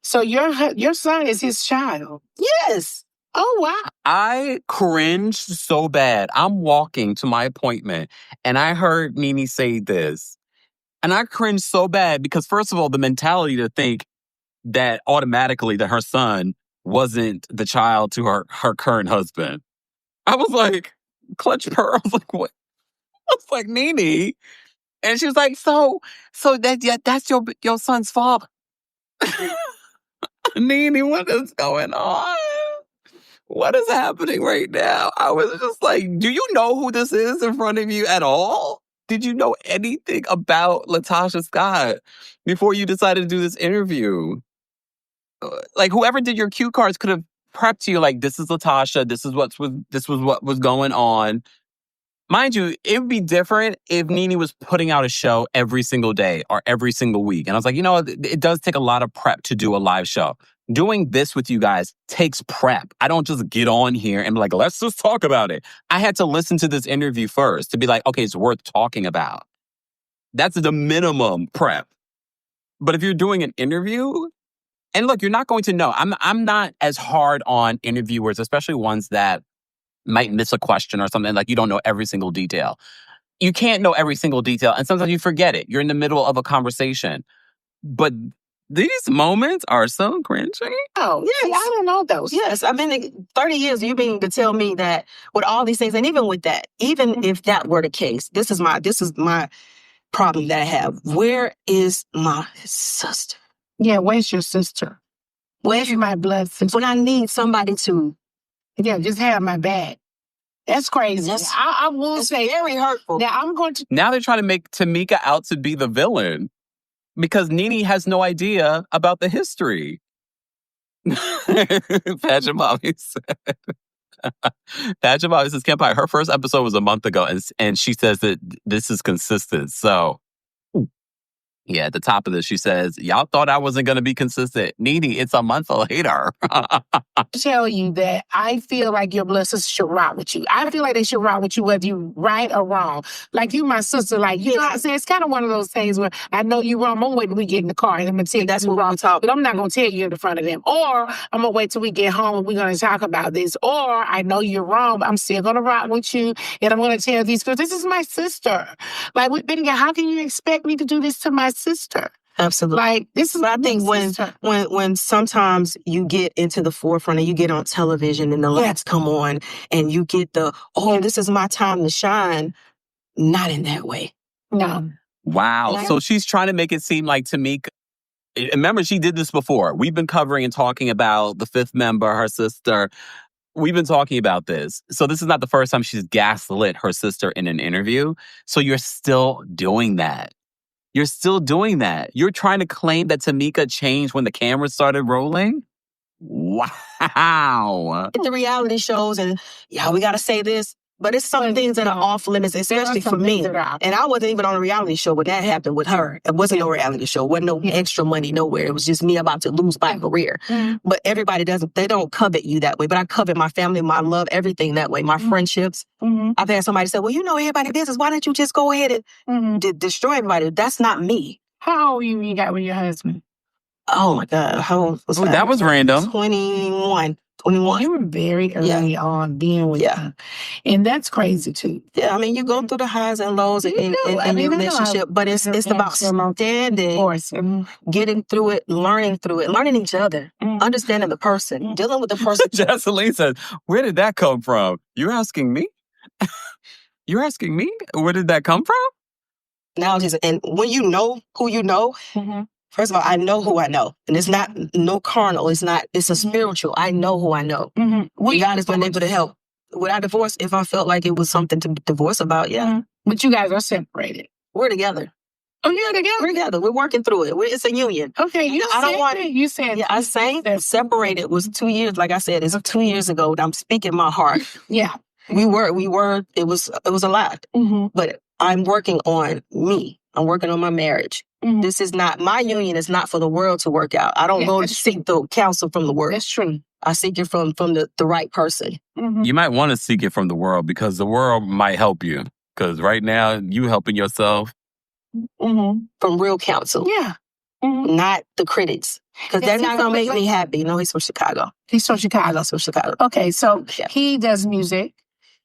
So your son is his child? Yes. Oh, wow. I cringed so bad. I'm walking to my appointment and I heard NeNe say this. And I cringed so bad because, first of all, the mentality to think that automatically that her son wasn't the child to her current husband. I was like, clutch pearls. I was like, what? I was like, NeNe. And she was like, so that's your son's father. NeNe, what is going on? What is happening right now? I was just like, do you know who this is in front of you at all? Did you know anything about LaTosha Scott before you decided to do this interview? Like, whoever did your cue cards could have prepped you like, this is LaTosha, this was what was going on. Mind you, it would be different if NeNe was putting out a show every single day or every single week. And I was like, it does take a lot of prep to do a live show. Doing this with you guys takes prep. I don't just get on here and be like, let's just talk about it. I had to listen to this interview first to be like, okay, it's worth talking about. That's the minimum prep. But if you're doing an interview, and look, you're not going to know. I'm not as hard on interviewers, especially ones that might miss a question or something, like you don't know every single detail. You can't know every single detail, and sometimes you forget it. You're in the middle of a conversation. But these moments are so cringy. Oh, yes. See, I don't know those. Yes, I've been 30 years. You mean to tell me that with all these things, and even with that, even if that were the case, this is my problem that I have. Where is my sister? Yeah, where's your sister? Where's my blood sister? When I need somebody to... Yeah, just have my back. That's crazy. I will say very hurtful. Now they're trying to make Tamika out to be the villain because NeNe has no idea about the history. Pageant Mommy said. Pageant Mommy says, Kempire, her first episode was a month ago, and she says that this is consistent. So, yeah, at the top of this, she says, y'all thought I wasn't going to be consistent. NeNe, it's a month later. Tell you that I feel like your blood sister should rock with you. I feel like they should rock with you whether you right or wrong. Like you, my sister, like, you know what I'm saying? It's kind of one of those things where I know you wrong. I'm going to wait till we get in the car and I'm going to tell you that's what wrong talk. But I'm not going to tell you in front of them. Or I'm going to wait till we get home and we're going to talk about this. Or I know you're wrong, but I'm still going to rock with you. And I'm going to tell these girls, this is my sister. Like, we've been together. How can you expect me to do this to my sister? Absolutely. Like, this is. But I think when sometimes you get into the forefront and you get on television and the lights come on and you get this is my time to shine. Not in that way. No. Wow. So she's trying to make it seem like Tamika. Remember, she did this before. We've been covering and talking about the fifth member, her sister. We've been talking about this. So this is not the first time she's gaslit her sister in an interview. So you're still doing that. You're still doing that. You're trying to claim that Tamika changed when the cameras started rolling? Wow. The reality shows and, we got to say this. But it's some things that are off limits, especially for me. And I wasn't even on a reality show when that happened with her. It wasn't no reality show. It wasn't no extra money nowhere. It was just me about to lose my career. But everybody they don't covet you that way. But I covet my family, my love, everything that way. My friendships. I've had somebody say, well, you know everybody's business. Why don't you just go ahead and destroy everybody? That's not me. How old you got with your husband? Oh, my God. How old was that? That was random. 21. You were very early on being with him. And that's crazy, too. Yeah, I mean, you go through the highs and lows in your relationship, but it's about standing, getting through it, learning each other, understanding the person, dealing with the person. Jocelyn says, where did that come from? You're asking me? You're asking me? Where did that come from? Now, and when you know who you know, first of all, I know who I know. And it's not no carnal. It's a spiritual. I know who I know. God has been able to help. Without divorce, if I felt like it was something to divorce about, But you guys are separated. We're together. Oh, you're together? We're together. We're working through it. It's a union. Okay, you said. Yeah, I sang. Separated was 2 years. Like I said, it's 2 years ago. I'm speaking my heart. Yeah. We were. It was a lot. But I'm working on me. I'm working on my marriage. This is not, my union is not for the world to work out. I don't go to seek the counsel from the world. That's true. I seek it from the right person. You might want to seek it from the world because the world might help you. Because right now, you helping yourself. From real counsel. Yeah. Not the critics. Because they're not going to make me happy. No, he's from Chicago. He's from Chicago. He's from Chicago. Okay, so he does music.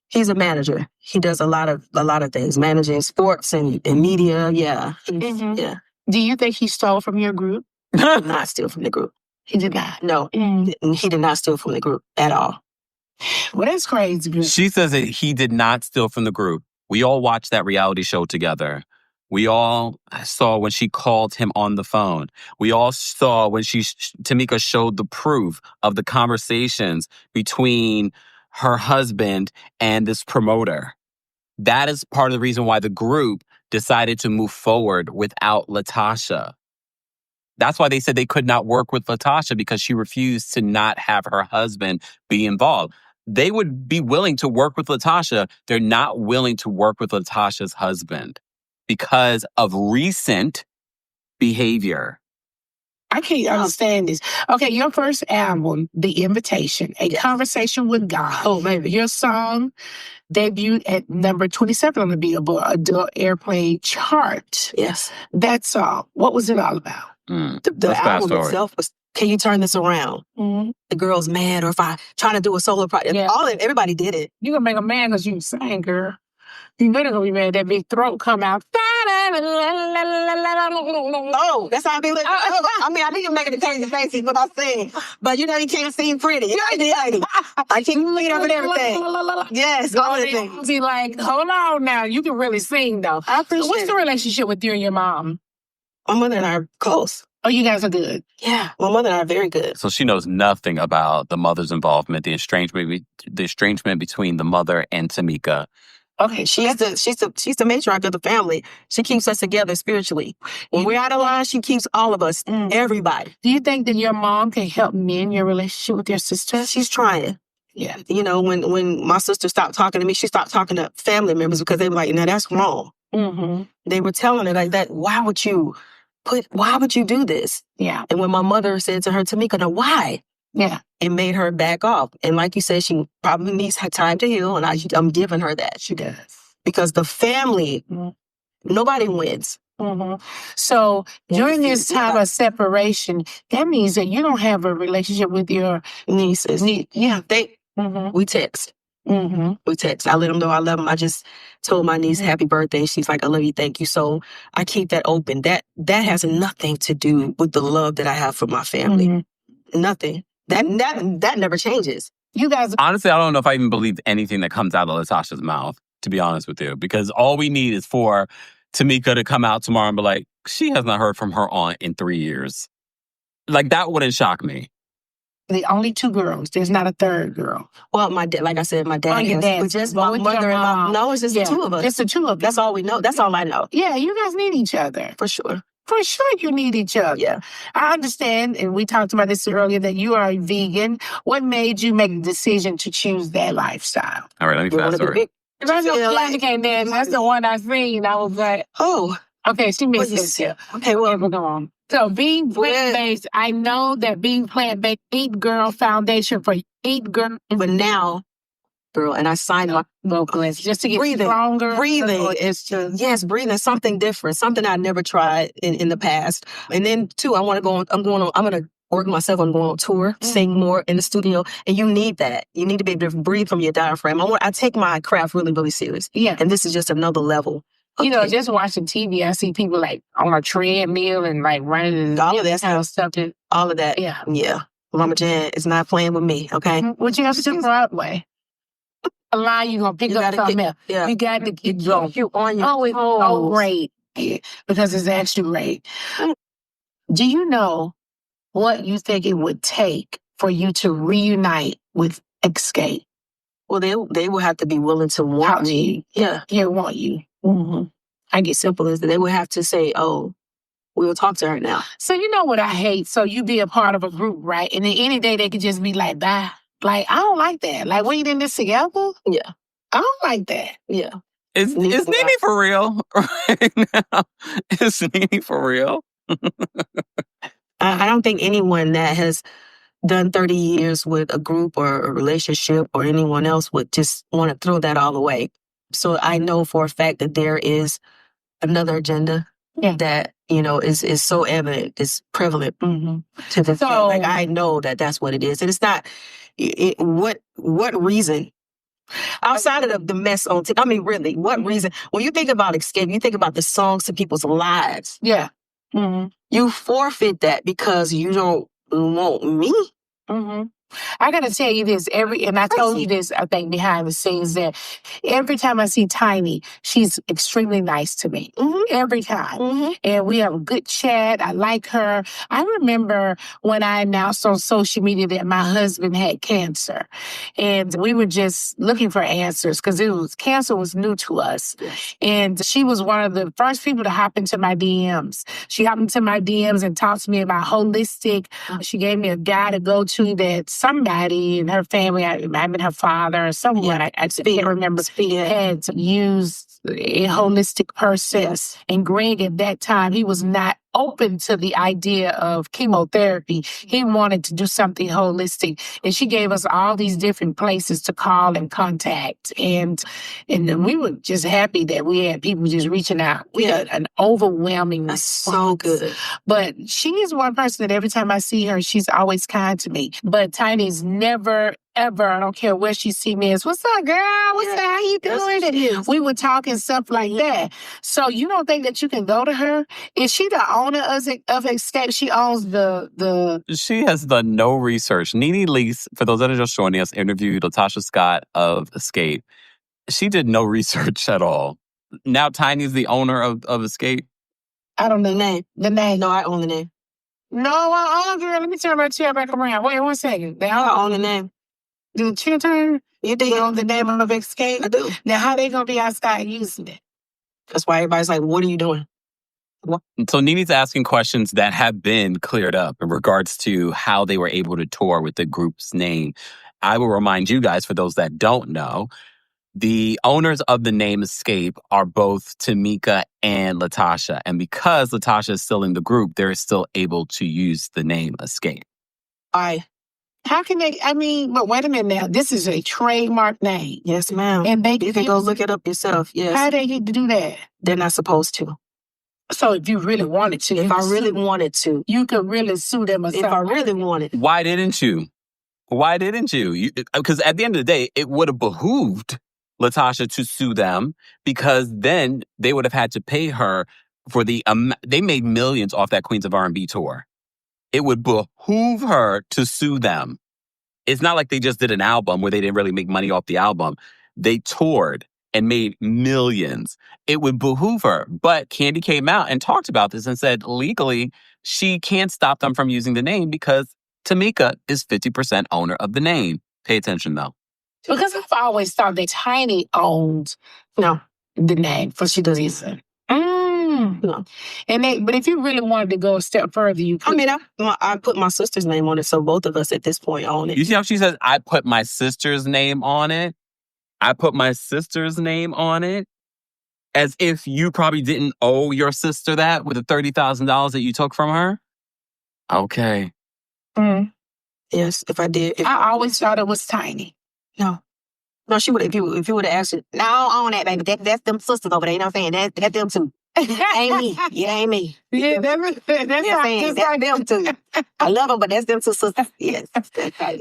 He's a manager. He does a lot of things, managing sports and media. Yeah. Yeah. Do you think he stole from your group? Did not steal from the group. He did not. No, he did not steal from the group at all. Well, that's crazy. She says that he did not steal from the group. We all watched that reality show together. We all saw when she called him on the phone. We all saw when Tamika showed the proof of the conversations between her husband and this promoter. That is part of the reason why the group decided to move forward without LaTosha. That's why they said they could not work with LaTosha because she refused to not have her husband be involved. They would be willing to work with LaTosha. They're not willing to work with LaTosha's husband because of recent behavior. I can't understand this. Okay, your first album, The Invitation, A Conversation with God. Oh, baby. Your song debuted at number 27 on the Billboard Adult Airplay chart. Yes. That song, what was it all about? The album itself was, can you turn this around? The girl's mad, or if I trying to do a solo project. Everybody did it. You gonna make a man because you sang, girl. You better gonna be mad. That big throat come out. Oh, that's how I be. I mean, I need to make it a crazy faces when I sing, but you can't sing pretty. I keep looking up at everything. Yes, all the things. Be like, hold on now. You can really sing though. I appreciate What's the relationship with you and your mom? My mother and I are close. Oh, you guys are good. Yeah, my mother and I are very good. So she knows nothing about the mother's involvement, the estrangement between the mother and Tamika. Okay, she's the matriarch of the family. She keeps us together spiritually. When we're out of line, she keeps all of us, everybody. Do you think that your mom can help mend your relationship with your sister? She's trying. Yeah. When my sister stopped talking to me, she stopped talking to family members because they were like, "No, that's wrong." They were telling her like that. Why would you do this? Yeah. And when my mother said to her, "Tamika, now why?" Yeah. It made her back off. And like you said, she probably needs her time to heal. And I'm giving her that. She does. Because the family, nobody wins. So during this time of separation, that means that you don't have a relationship with your nieces. Yeah. We text. We text. I let them know I love them. I just told my niece happy birthday. She's like, "I love you, thank you." So I keep that open. That has nothing to do with the love that I have for my family. Nothing. That never changes. You guys. Honestly, I don't know if I even believe anything that comes out of LaTosha's mouth, to be honest with you, because all we need is for Tamika to come out tomorrow and be like, she has not heard from her aunt in 3 years. Like, that wouldn't shock me. The only two girls. There's not a third girl. Well, my dad, like I said, my dad. Your dad. But just my mother and my. No, it's just the two of us. It's the two of us. That's all we know. That's all I know. Yeah, you guys need each other. For sure. For sure you need each other. Yeah. I understand, and we talked about this earlier, that you are a vegan. What made you make the decision to choose that lifestyle? All right, let me fast forward. That's the one I seen. I was like, oh. Okay, she missed this. Yeah. Okay, well, we're going. So being plant-based, I know that being plant-based, Eat Girl Foundation for Eat Girl. But now, girl, and I signed my vocalist just to get stronger. Breathing is just, yes, breathing, something different, something I never tried in the past. And then too, I'm going to work myself on going on tour, sing more in the studio. And you need that. You need to be able to breathe from your diaphragm. I take my craft really, really serious. Yeah. And this is just another level. Okay. You know, just watching TV, I see people like on a treadmill and like running and all of that kind of stuff. All of that. Yeah. Yeah. Mama Jan is not playing with me, okay? What you have to do Broadway? A line you're going to pick up something else. Yeah. You got to get you on your it's so great. Because it's actually great. Do you know what you think it would take for you to reunite with Escape? Well, they will have to be willing to want me. Yeah. Yeah, want you. I get simple as that. They would have to say, "Oh, we'll talk to her now." So you know what I hate? So you be a part of a group, right? And then any day they could just be like, bye. Like, I don't like that. Like, we in this together? Yeah. I don't like that. Yeah. Is NeNe for real right now? Is NeNe for real? I don't think anyone that has done 30 years with a group or a relationship or anyone else would just want to throw that all away. So I know for a fact that there is another agenda that, is so evident, is prevalent to the like I know that that's what it is. And it's not what reason outside of the mess on I mean, really, what reason? When you think about Escape, you think about the songs to people's lives. Yeah. You forfeit that because you don't want me. I gotta tell you this, and I told you this, I think, behind the scenes, that every time I see Tiny, she's extremely nice to me. Every time. And we have a good chat. I like her. I remember when I announced on social media that my husband had cancer. And we were just looking for answers because cancer was new to us. And she was one of the first people to hop into my DMs. She hopped into my DMs and talked to me about holistic. She gave me a guy to go to that somebody in her family, I mean her father or someone, I can't remember, had used a holistic person. And Greg at that time, he was not open to the idea of chemotherapy. He wanted to do something holistic. And she gave us all these different places to call and contact. And we were just happy that we had people just reaching out. We had an overwhelming response. So good. But she is one person that every time I see her, she's always kind to me. But Tiny's never, ever, I don't care where she see me, is, what's up, girl? What's up? How you doing? And we would talk and stuff like that. So you don't think that you can go to her? Is she the owner of Escape? She owns the... She has done no research. NeNe Leakes, for those that are just joining us, interviewed LaTosha Scott of Escape. She did no research at all. Now Tiny's the owner of Escape? I don't know the name. The name. No, I own the name. No, I own, girl. Let me turn my chair back around. Wait 1 second. I own the name. Do the chair turn? You do. You own the name of Escape? I do. Now, how they going to be outside using it? That's why everybody's like, what are you doing? What? So NeNe's asking questions that have been cleared up in regards to how they were able to tour with the group's name. I will remind you guys, for those that don't know, the owners of the name Escape are both Tamika and LaTosha. And because LaTosha is still in the group, they're still able to use the name Escape. How can they, but wait a minute now. This is a trademark name. Yes, ma'am. And you can go look it up yourself. Yes. How they get to do that? They're not supposed to. So if you really wanted to. If I really wanted to. You could really sue them or something. If I really wanted. Why didn't you? Because at the end of the day, it would have behooved LaTosha to sue them, because then they would have had to pay her for they made millions off that Queens of R&B tour. It would behoove her to sue them. It's not like they just did an album where they didn't really make money off the album. They toured and made millions. It would behoove her. But Kandi came out and talked about this and said legally she can't stop them from using the name because Tamika is 50% owner of the name. Pay attention, though. Because I've always thought that Tiny owned the name for she doesn't. No. But if you really wanted to go a step further, you could. I put my sister's name on it, so both of us at this point own it. You see how she says, I put my sister's name on it? I put my sister's name on it? As if you probably didn't owe your sister that with the $30,000 that you took from her? Okay. Yes, if I did. I always thought it was Tiny. No, she would. If you would have asked it, no, I don't own that, baby. That's them sisters over there. You know what I'm saying? That's them too. Ain't me. Yeah, ain't me. Yeah, that's them too. I love them, but that's them two sisters. Yes.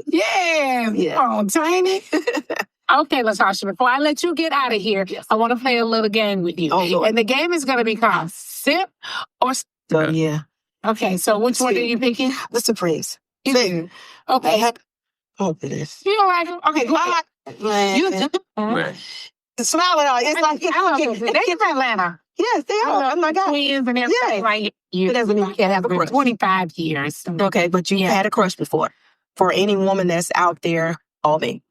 Yeah. Oh, Tiny. Okay, LaTosha, before I let you get out of here, I want to play a little game with you. Oh, Lord. And the game is going to be called Sip or Sip. Yeah. Okay, so which one are you picking? The Supremes. You do. Okay. Oh, goodness. You don't like them? Okay, go ahead. You do. Smiling on. It's like, they're from Atlanta. Yes, they are. Oh my God. Twins and everything. Yes. Like you doesn't mean you can't have a crush. 25 years. Okay, but you had a crush before. For any woman that's out there, all me.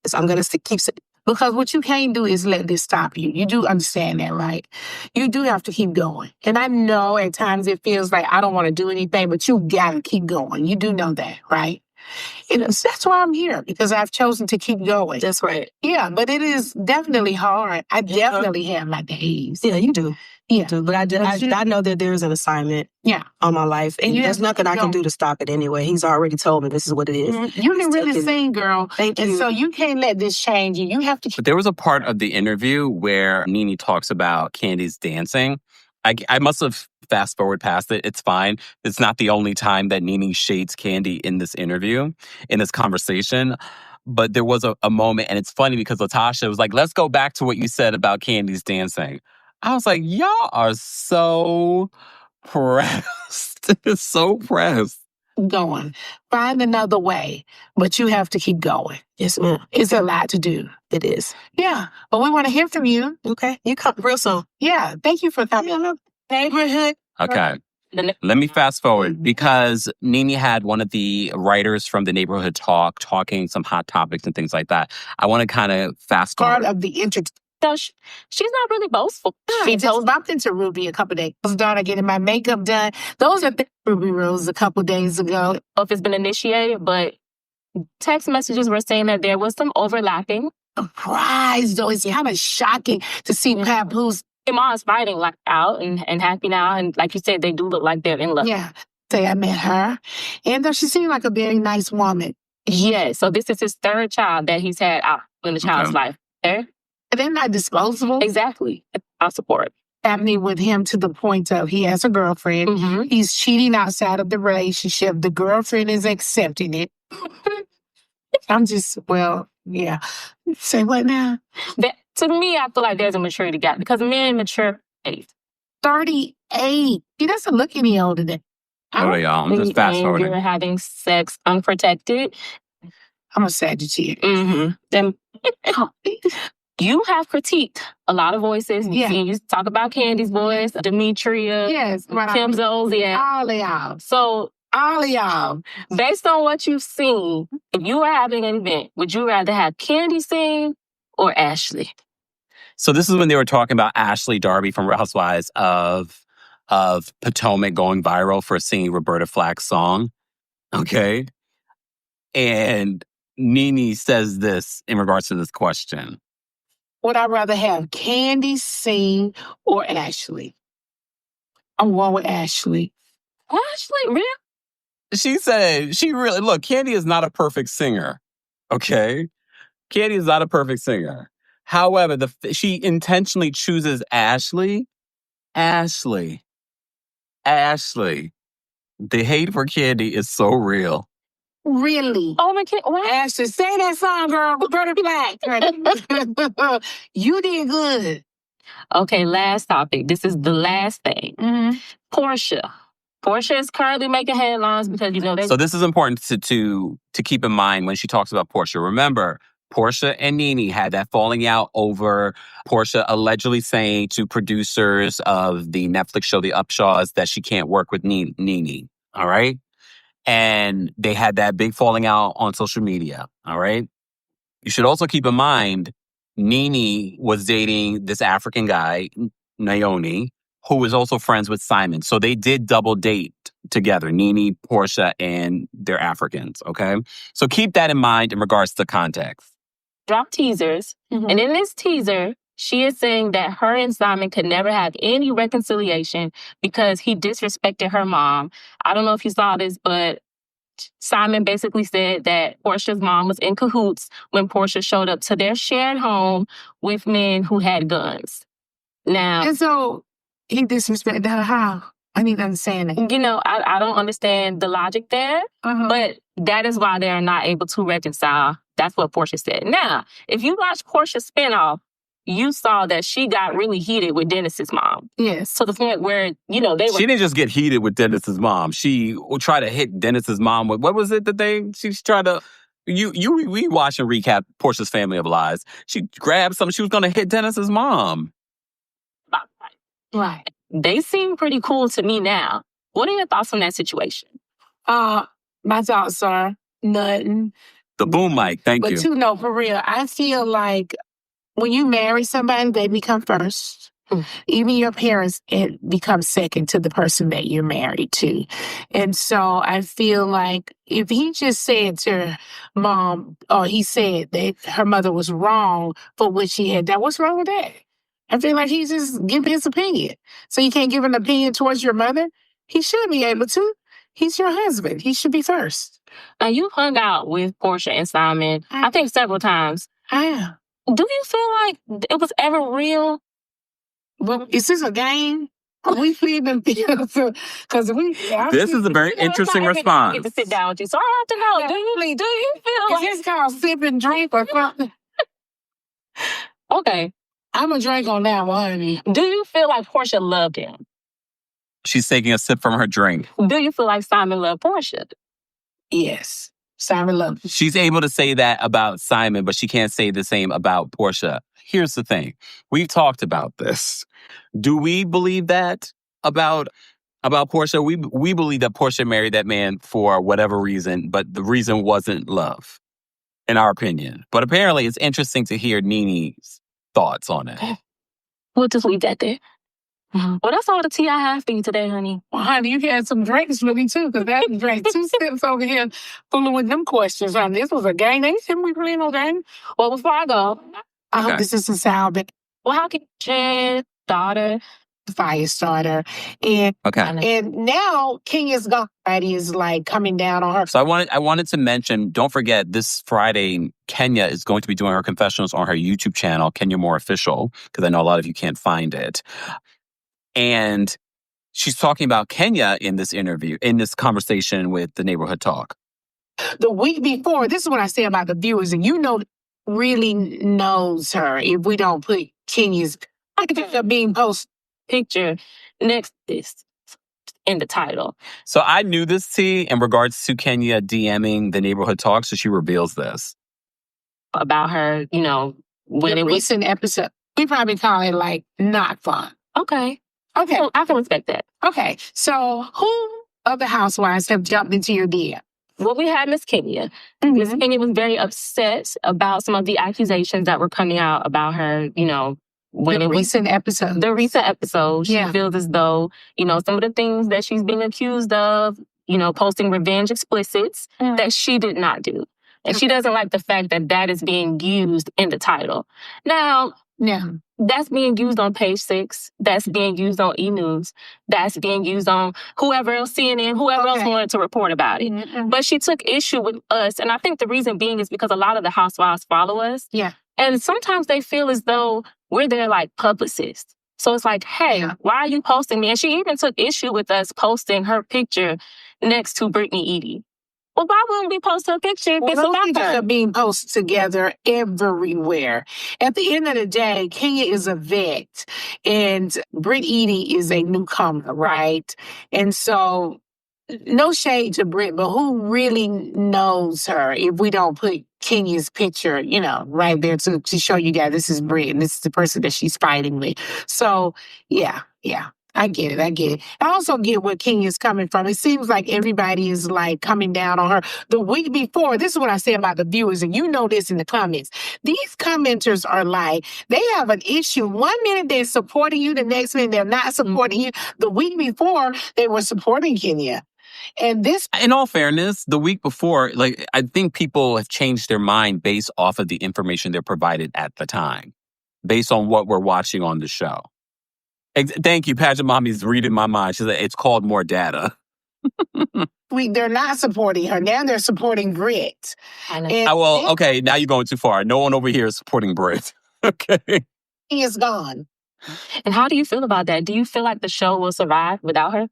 So I'm going to keep saying. Because what you can't do is let this stop you. You do understand that, right? You do have to keep going. And I know at times it feels like I don't want to do anything, but you got to keep going. You do know that, right? That's why I'm here, because I've chosen to keep going. That's right. Yeah, but it is definitely hard. I definitely have my days. Yeah, you do. Yeah. You do. But I know that there's an assignment on my life. And there's nothing I can do to stop it anyway. He's already told me this is what it is. Mm-hmm. You can really sing, girl. Thank you. And so you can't let this change you. You have to. But there was a part of the interview where NeNe talks about Kandi's dancing. I must have fast forward past it. It's fine. It's not the only time that NeNe shades Kandi in this interview, in this conversation. But there was a moment, and it's funny because LaTosha was like, let's go back to what you said about Kandi's dancing. I was like, y'all are so pressed. So pressed. Going. Find another way, but you have to keep going. Yes, ma'am. It's a lot to do. It is. Yeah, but we want to hear from you. Okay. You come real soon. Yeah, thank you for coming. Neighborhood. Okay. Let me fast forward because NeNe had one of the writers from the neighborhood talking some hot topics and things like that. I want to kind of fast forward. Part of the introduction. So she's not really boastful. She just bumped into Ruby a couple days. I was done getting my makeup done. Those are Ruby Rose a couple days ago. If it's been initiated, but text messages were saying that there was some overlapping. Surprised, though. It's kind of shocking to see Papoose. Your mom's fighting like out and happy now. And like you said, they do look like they're in love. Yeah. Say I met her. And she seemed like a very nice woman. Yeah. So this is his third child that he's had out in the child's life. Okay? They're not disposable. Exactly. I'll support. Happening with him to the point of he has a girlfriend. Mm-hmm. He's cheating outside of the relationship. The girlfriend is accepting it. I'm just, yeah. Say what now? To me, I feel like there's a maturity gap because men mature age. 38. He doesn't look any older than. Oh, y'all. I'm just fast forwarding. You're having sex unprotected. I'm a Sagittarius. Mm-hmm. Then you have critiqued a lot of voices. Yeah. You talk about Kandi's voice, Demetria, Kim Zolciak. All of y'all. So all of y'all. Based on what you've seen, if you were having an event, would you rather have Kandi sing or Ashley? So this is when they were talking about Ashley Darby from Real Housewives of Potomac going viral for singing Roberta Flack's song. Okay. And NeNe says this in regards to this question. Would I rather have Kandi sing or Ashley? I'm going with Ashley. Ashley, really? She said, look, Kandi is not a perfect singer. Okay? Kandi is not a perfect singer. However, she intentionally chooses Ashley. Ashley. The hate for Kandi is so real. Really? Oh, my kid. What? Ashley, say that song, girl. Roberta Flack. You did good. Okay, last topic. This is the last thing. Mm-hmm. Porsha is currently making headlines because, So this is important to keep in mind when she talks about Porsha. Remember, Porsha and NeNe had that falling out over Porsha allegedly saying to producers of the Netflix show The Upshaws that she can't work with NeNe. All right? And they had that big falling out on social media. All right? You should also keep in mind, NeNe was dating this African guy, Naomi, who was also friends with Simon. So they did double date together, NeNe, Porsha, and their Africans, okay? So keep that in mind in regards to context. Drop teasers. Mm-hmm. And in this teaser, she is saying that her and Simon could never have any reconciliation because he disrespected her mom. I don't know if you saw this, but Simon basically said that Porsha's mom was in cahoots when Porsha showed up to their shared home with men who had guns. Now, and so he disrespected her how? I need to understand that. I don't understand the logic there, but that is why they are not able to reconcile. That's what Porsha said. Now, if you watch Porsha's spinoff, you saw that she got really heated with Dennis's mom. Yes. To the point where, they were... She didn't just get heated with Dennis's mom. She tried to hit Dennis's mom with... What was it that she tried to... We watch and recap Porsha's Family of Lies. She grabbed something. She was going to hit Dennis's mom. Right. They seem pretty cool to me now. What are your thoughts on that situation? My thoughts are nothing. The boom mic, thank you. But no, for real, I feel like when you marry somebody, they become first. Even your parents become second to the person that you're married to. And so I feel like if he just said to her mom, or he said that her mother was wrong for what she had done, what's wrong with that? I feel like he's just giving his opinion. So you can't give an opinion towards your mother? He should be able to. He's your husband. He should be first. Now, you hung out with Porsha and Simon, I think several times. I am. Do you feel like it was ever real? Well, is this a game? Are we feeding because This is a very interesting response. Get to sit down with you, so I have to know. Do you feel like it's called sip and drink or something? Okay, I'm a drink on that one, honey. Do you feel like Porsha loved him? She's taking a sip from her drink. Do you feel like Simon loved Porsha? Yes, Simon loved him. She's able to say that about Simon, but she can't say the same about Porsha. Here's the thing. We've talked about this. Do we believe that about Porsha? We believe that Porsha married that man for whatever reason, but the reason wasn't love, in our opinion. But apparently it's interesting to hear NeNe's thoughts on it. We'll just leave that there. Well, that's all the tea I have for you today, honey. Well, honey, you had some drinks for me, too, because that drank 2 sips over here fooling with them questions, honey. This was a game. They shouldn't be playing no game. Well, before I go, I hope this isn't sound, but well, how can Chad's daughter, fire starter, and now Kenya's gone. He is like coming down on her. So I wanted to mention, don't forget, this Friday, Kenya is going to be doing her confessionals on her YouTube channel, Kenya More Official, because I know a lot of you can't find it. And she's talking about Kenya in this interview, in this conversation with the Neighborhood Talk. The week before, this is what I say about the viewers, and really knows her if we don't put Kenya's being posted picture next to this in the title. So I knew this tea in regards to Kenya DMing the Neighborhood Talk, so she reveals this. About her, when the recent episode. We probably call it like not fun. Okay. I can respect that. Okay. So who of the housewives have jumped into your DM? Well, we had Miss Kenya. Miss Kenya was very upset about some of the accusations that were coming out about her, when the recent episode. The recent episode. She feels as though, some of the things that she's being accused of, posting revenge explicits that she did not do. And she doesn't like the fact that that is being used in the title. Now, that's being used on Page 6. That's being used on E! News. That's being used on whoever else, CNN, whoever else wanted to report about it. But she took issue with us. And I think the reason being is because a lot of the housewives follow us. Yeah. And sometimes they feel as though we're their like publicists. So it's like, hey, why are you posting me? And she even took issue with us posting her picture next to Brittany Edie. Well, why wouldn't we post her picture? Well, those pictures are being posted together everywhere. At the end of the day, Kenya is a vet, and Britt Edie is a newcomer, right? And so, no shade to Britt, but who really knows her if we don't put Kenya's picture, right there to show you guys this is Britt and this is the person that she's fighting with. So, yeah. I get it. I also get where Kenya's coming from. It seems like everybody is like coming down on her. The week before, this is what I say about the viewers, and you know this in the comments. These commenters are like, they have an issue. 1 minute they're supporting you, the next minute they're not supporting you. The week before, they were supporting Kenya. And this, in all fairness, the week before, I think people have changed their mind based off of the information they're provided at the time, based on what we're watching on the show. Thank you. Pageant Mommy's reading my mind. She's like, it's called more data. They're not supporting her. Now they're supporting Britt. Okay, now you're going too far. No one over here is supporting Britt. Okay. He is gone. And how do you feel about that? Do you feel like the show will survive without her?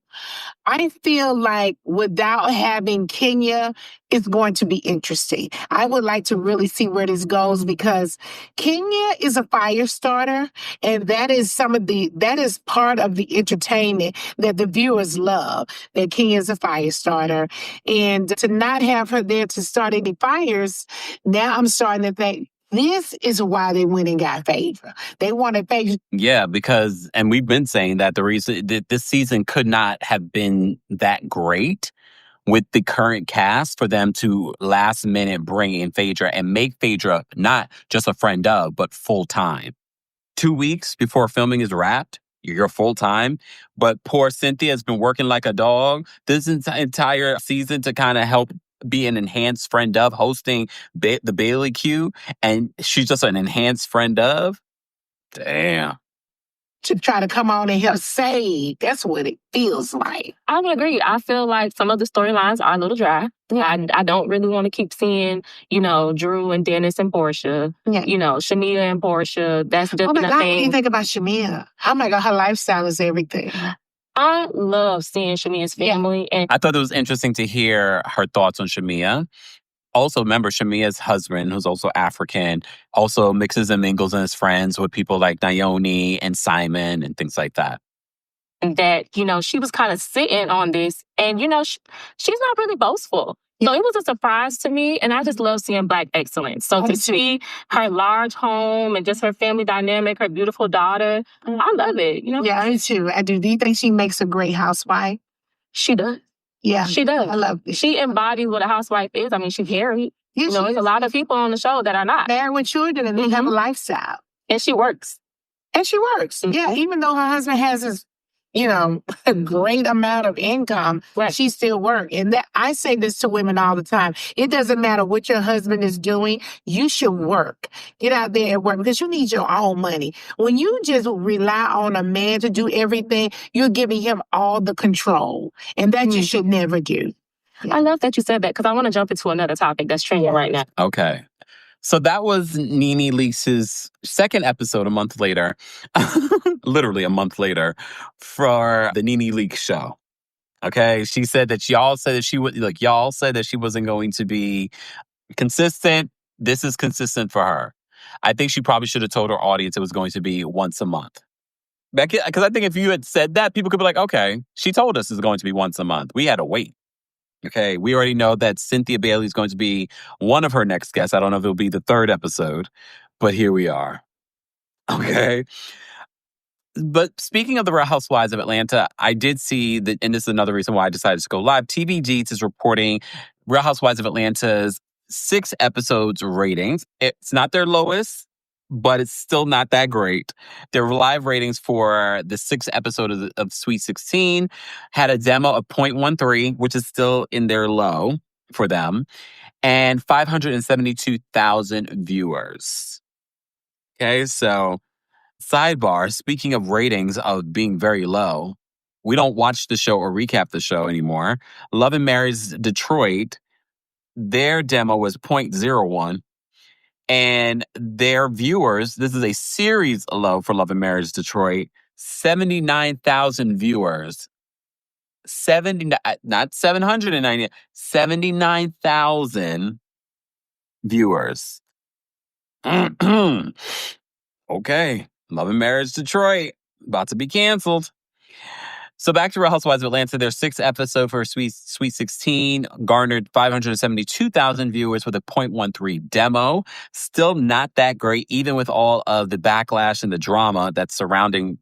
I feel like without having Kenya, it's going to be interesting. I would like to really see where this goes because Kenya is a fire starter, and that is part of the entertainment that the viewers love, that Kenya is a fire starter. And to not have her there to start any fires, now I'm starting to think, this is why they went and got Phaedra. They wanted Phaedra. Yeah, because, and we've been saying that the reason that this season could not have been that great with the current cast for them to last minute bring in Phaedra and make Phaedra not just a friend of, but full time. 2 weeks before filming is wrapped. You're full time. But poor Cynthia has been working like a dog this entire season to kind of help be an enhanced friend of hosting the Bailey Q. And she's just an enhanced friend of. Damn. To try to come on and help save. That's what it feels like. I would agree. I feel like some of the storylines are a little dry. Yeah. I don't really want to keep seeing, Drew and Dennis and Porsha. Yeah. Shamia and Porsha. That's different. Oh my God, what do you think about Shamia? Oh my God, her lifestyle is everything. I love seeing Shamia's family. And I thought it was interesting to hear her thoughts on Shamia. Also, remember, Shamia's husband, who's also African, also mixes and mingles and is friends with people like Naomi and Simon and things like that. That, she was kind of sitting on this. And, she's not really boastful. So it was a surprise to me. And I just love seeing Black excellence. So to see her large home and just her family dynamic, her beautiful daughter, I love it. Yeah, me too. I do. Do you think she makes a great housewife? She does. Yeah. She does. I love it. She embodies what a housewife is. I mean, she's married. Yeah, there's a lot of people on the show that are not. Married with children and they have a lifestyle. And she works. Mm-hmm. Yeah, even though her husband has his, a great amount of income, right, she still works. And that I say this to women all the time. It doesn't matter what your husband is doing. You should work. Get out there and work because you need your own money. When you just rely on a man to do everything, you're giving him all the control. And that you should never do. Yeah. I love that you said that because I want to jump into another topic that's trending right now. Okay. So that was NeNe Leakes' second episode a month later, literally a month later, for the NeNe Leakes show. Okay, she said that y'all said that she wasn't going to be consistent. This is consistent for her. I think she probably should have told her audience it was going to be once a month. Because I think if you had said that, people could be like, okay, she told us it's going to be once a month. We had to wait. Okay, we already know that Cynthia Bailey is going to be one of her next guests. I don't know if it'll be the third episode, but here we are. Okay. But speaking of the Real Housewives of Atlanta, I did see that, and this is another reason why I decided to go live. TV Deets is reporting Real Housewives of Atlanta's 6 episodes ratings. It's not their lowest, but it's still not that great. Their live ratings for the 6th episode of Sweet 16 had a demo of 0.13, which is still in their low for them, and 572,000 viewers. Okay, so sidebar, speaking of ratings of being very low, we don't watch the show or recap the show anymore. Love and Marriage Detroit, their demo was 0.01. And their viewers, this is a series low for Love and Marriage Detroit, 79,000 viewers. Not 790, 79,000 viewers. Okay, Love and Marriage Detroit, about to be canceled. So back to Real Housewives of Atlanta, their 6th episode for Sweet 16 garnered 572,000 viewers with a 0.13 demo. Still not that great, even with all of the backlash and the drama that's surrounding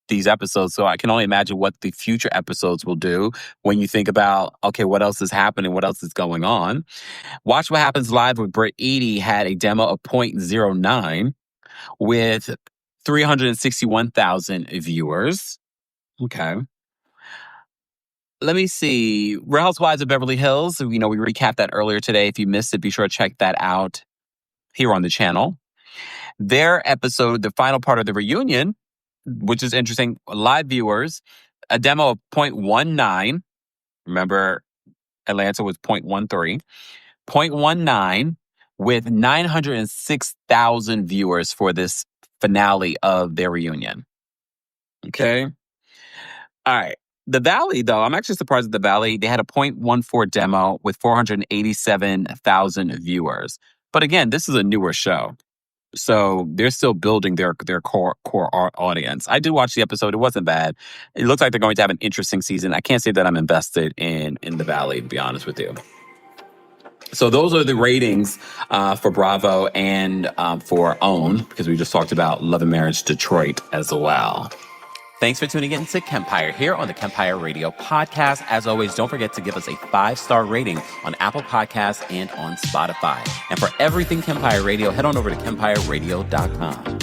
these episodes. So I can only imagine what the future episodes will do when you think about, okay, what else is happening? What else is going on? Watch What Happens Live with Britt Eady had a demo of 0.09 with 361,000 viewers. Okay. Let me see. Real Housewives of Beverly Hills. We recapped that earlier today. If you missed it, be sure to check that out here on the channel. Their episode, the final part of the reunion, which is interesting, live viewers, a demo of 0.19. Remember, Atlanta was 0.13. 0.19 with 906,000 viewers for this finale of their reunion. Okay. All right. The Valley, though, I'm actually surprised at the Valley. They had a 0.14 demo with 487,000 viewers. But again, this is a newer show. So they're still building their core audience. I did watch the episode. It wasn't bad. It looks like they're going to have an interesting season. I can't say that I'm invested in the Valley, to be honest with you. So those are the ratings for Bravo and for OWN, because we just talked about Love and Marriage Detroit as well. Thanks for tuning in to Kempire here on the Kempire Radio podcast. As always, don't forget to give us a 5-star rating on Apple Podcasts and on Spotify. And for everything Kempire Radio, head on over to KempireRadio.com.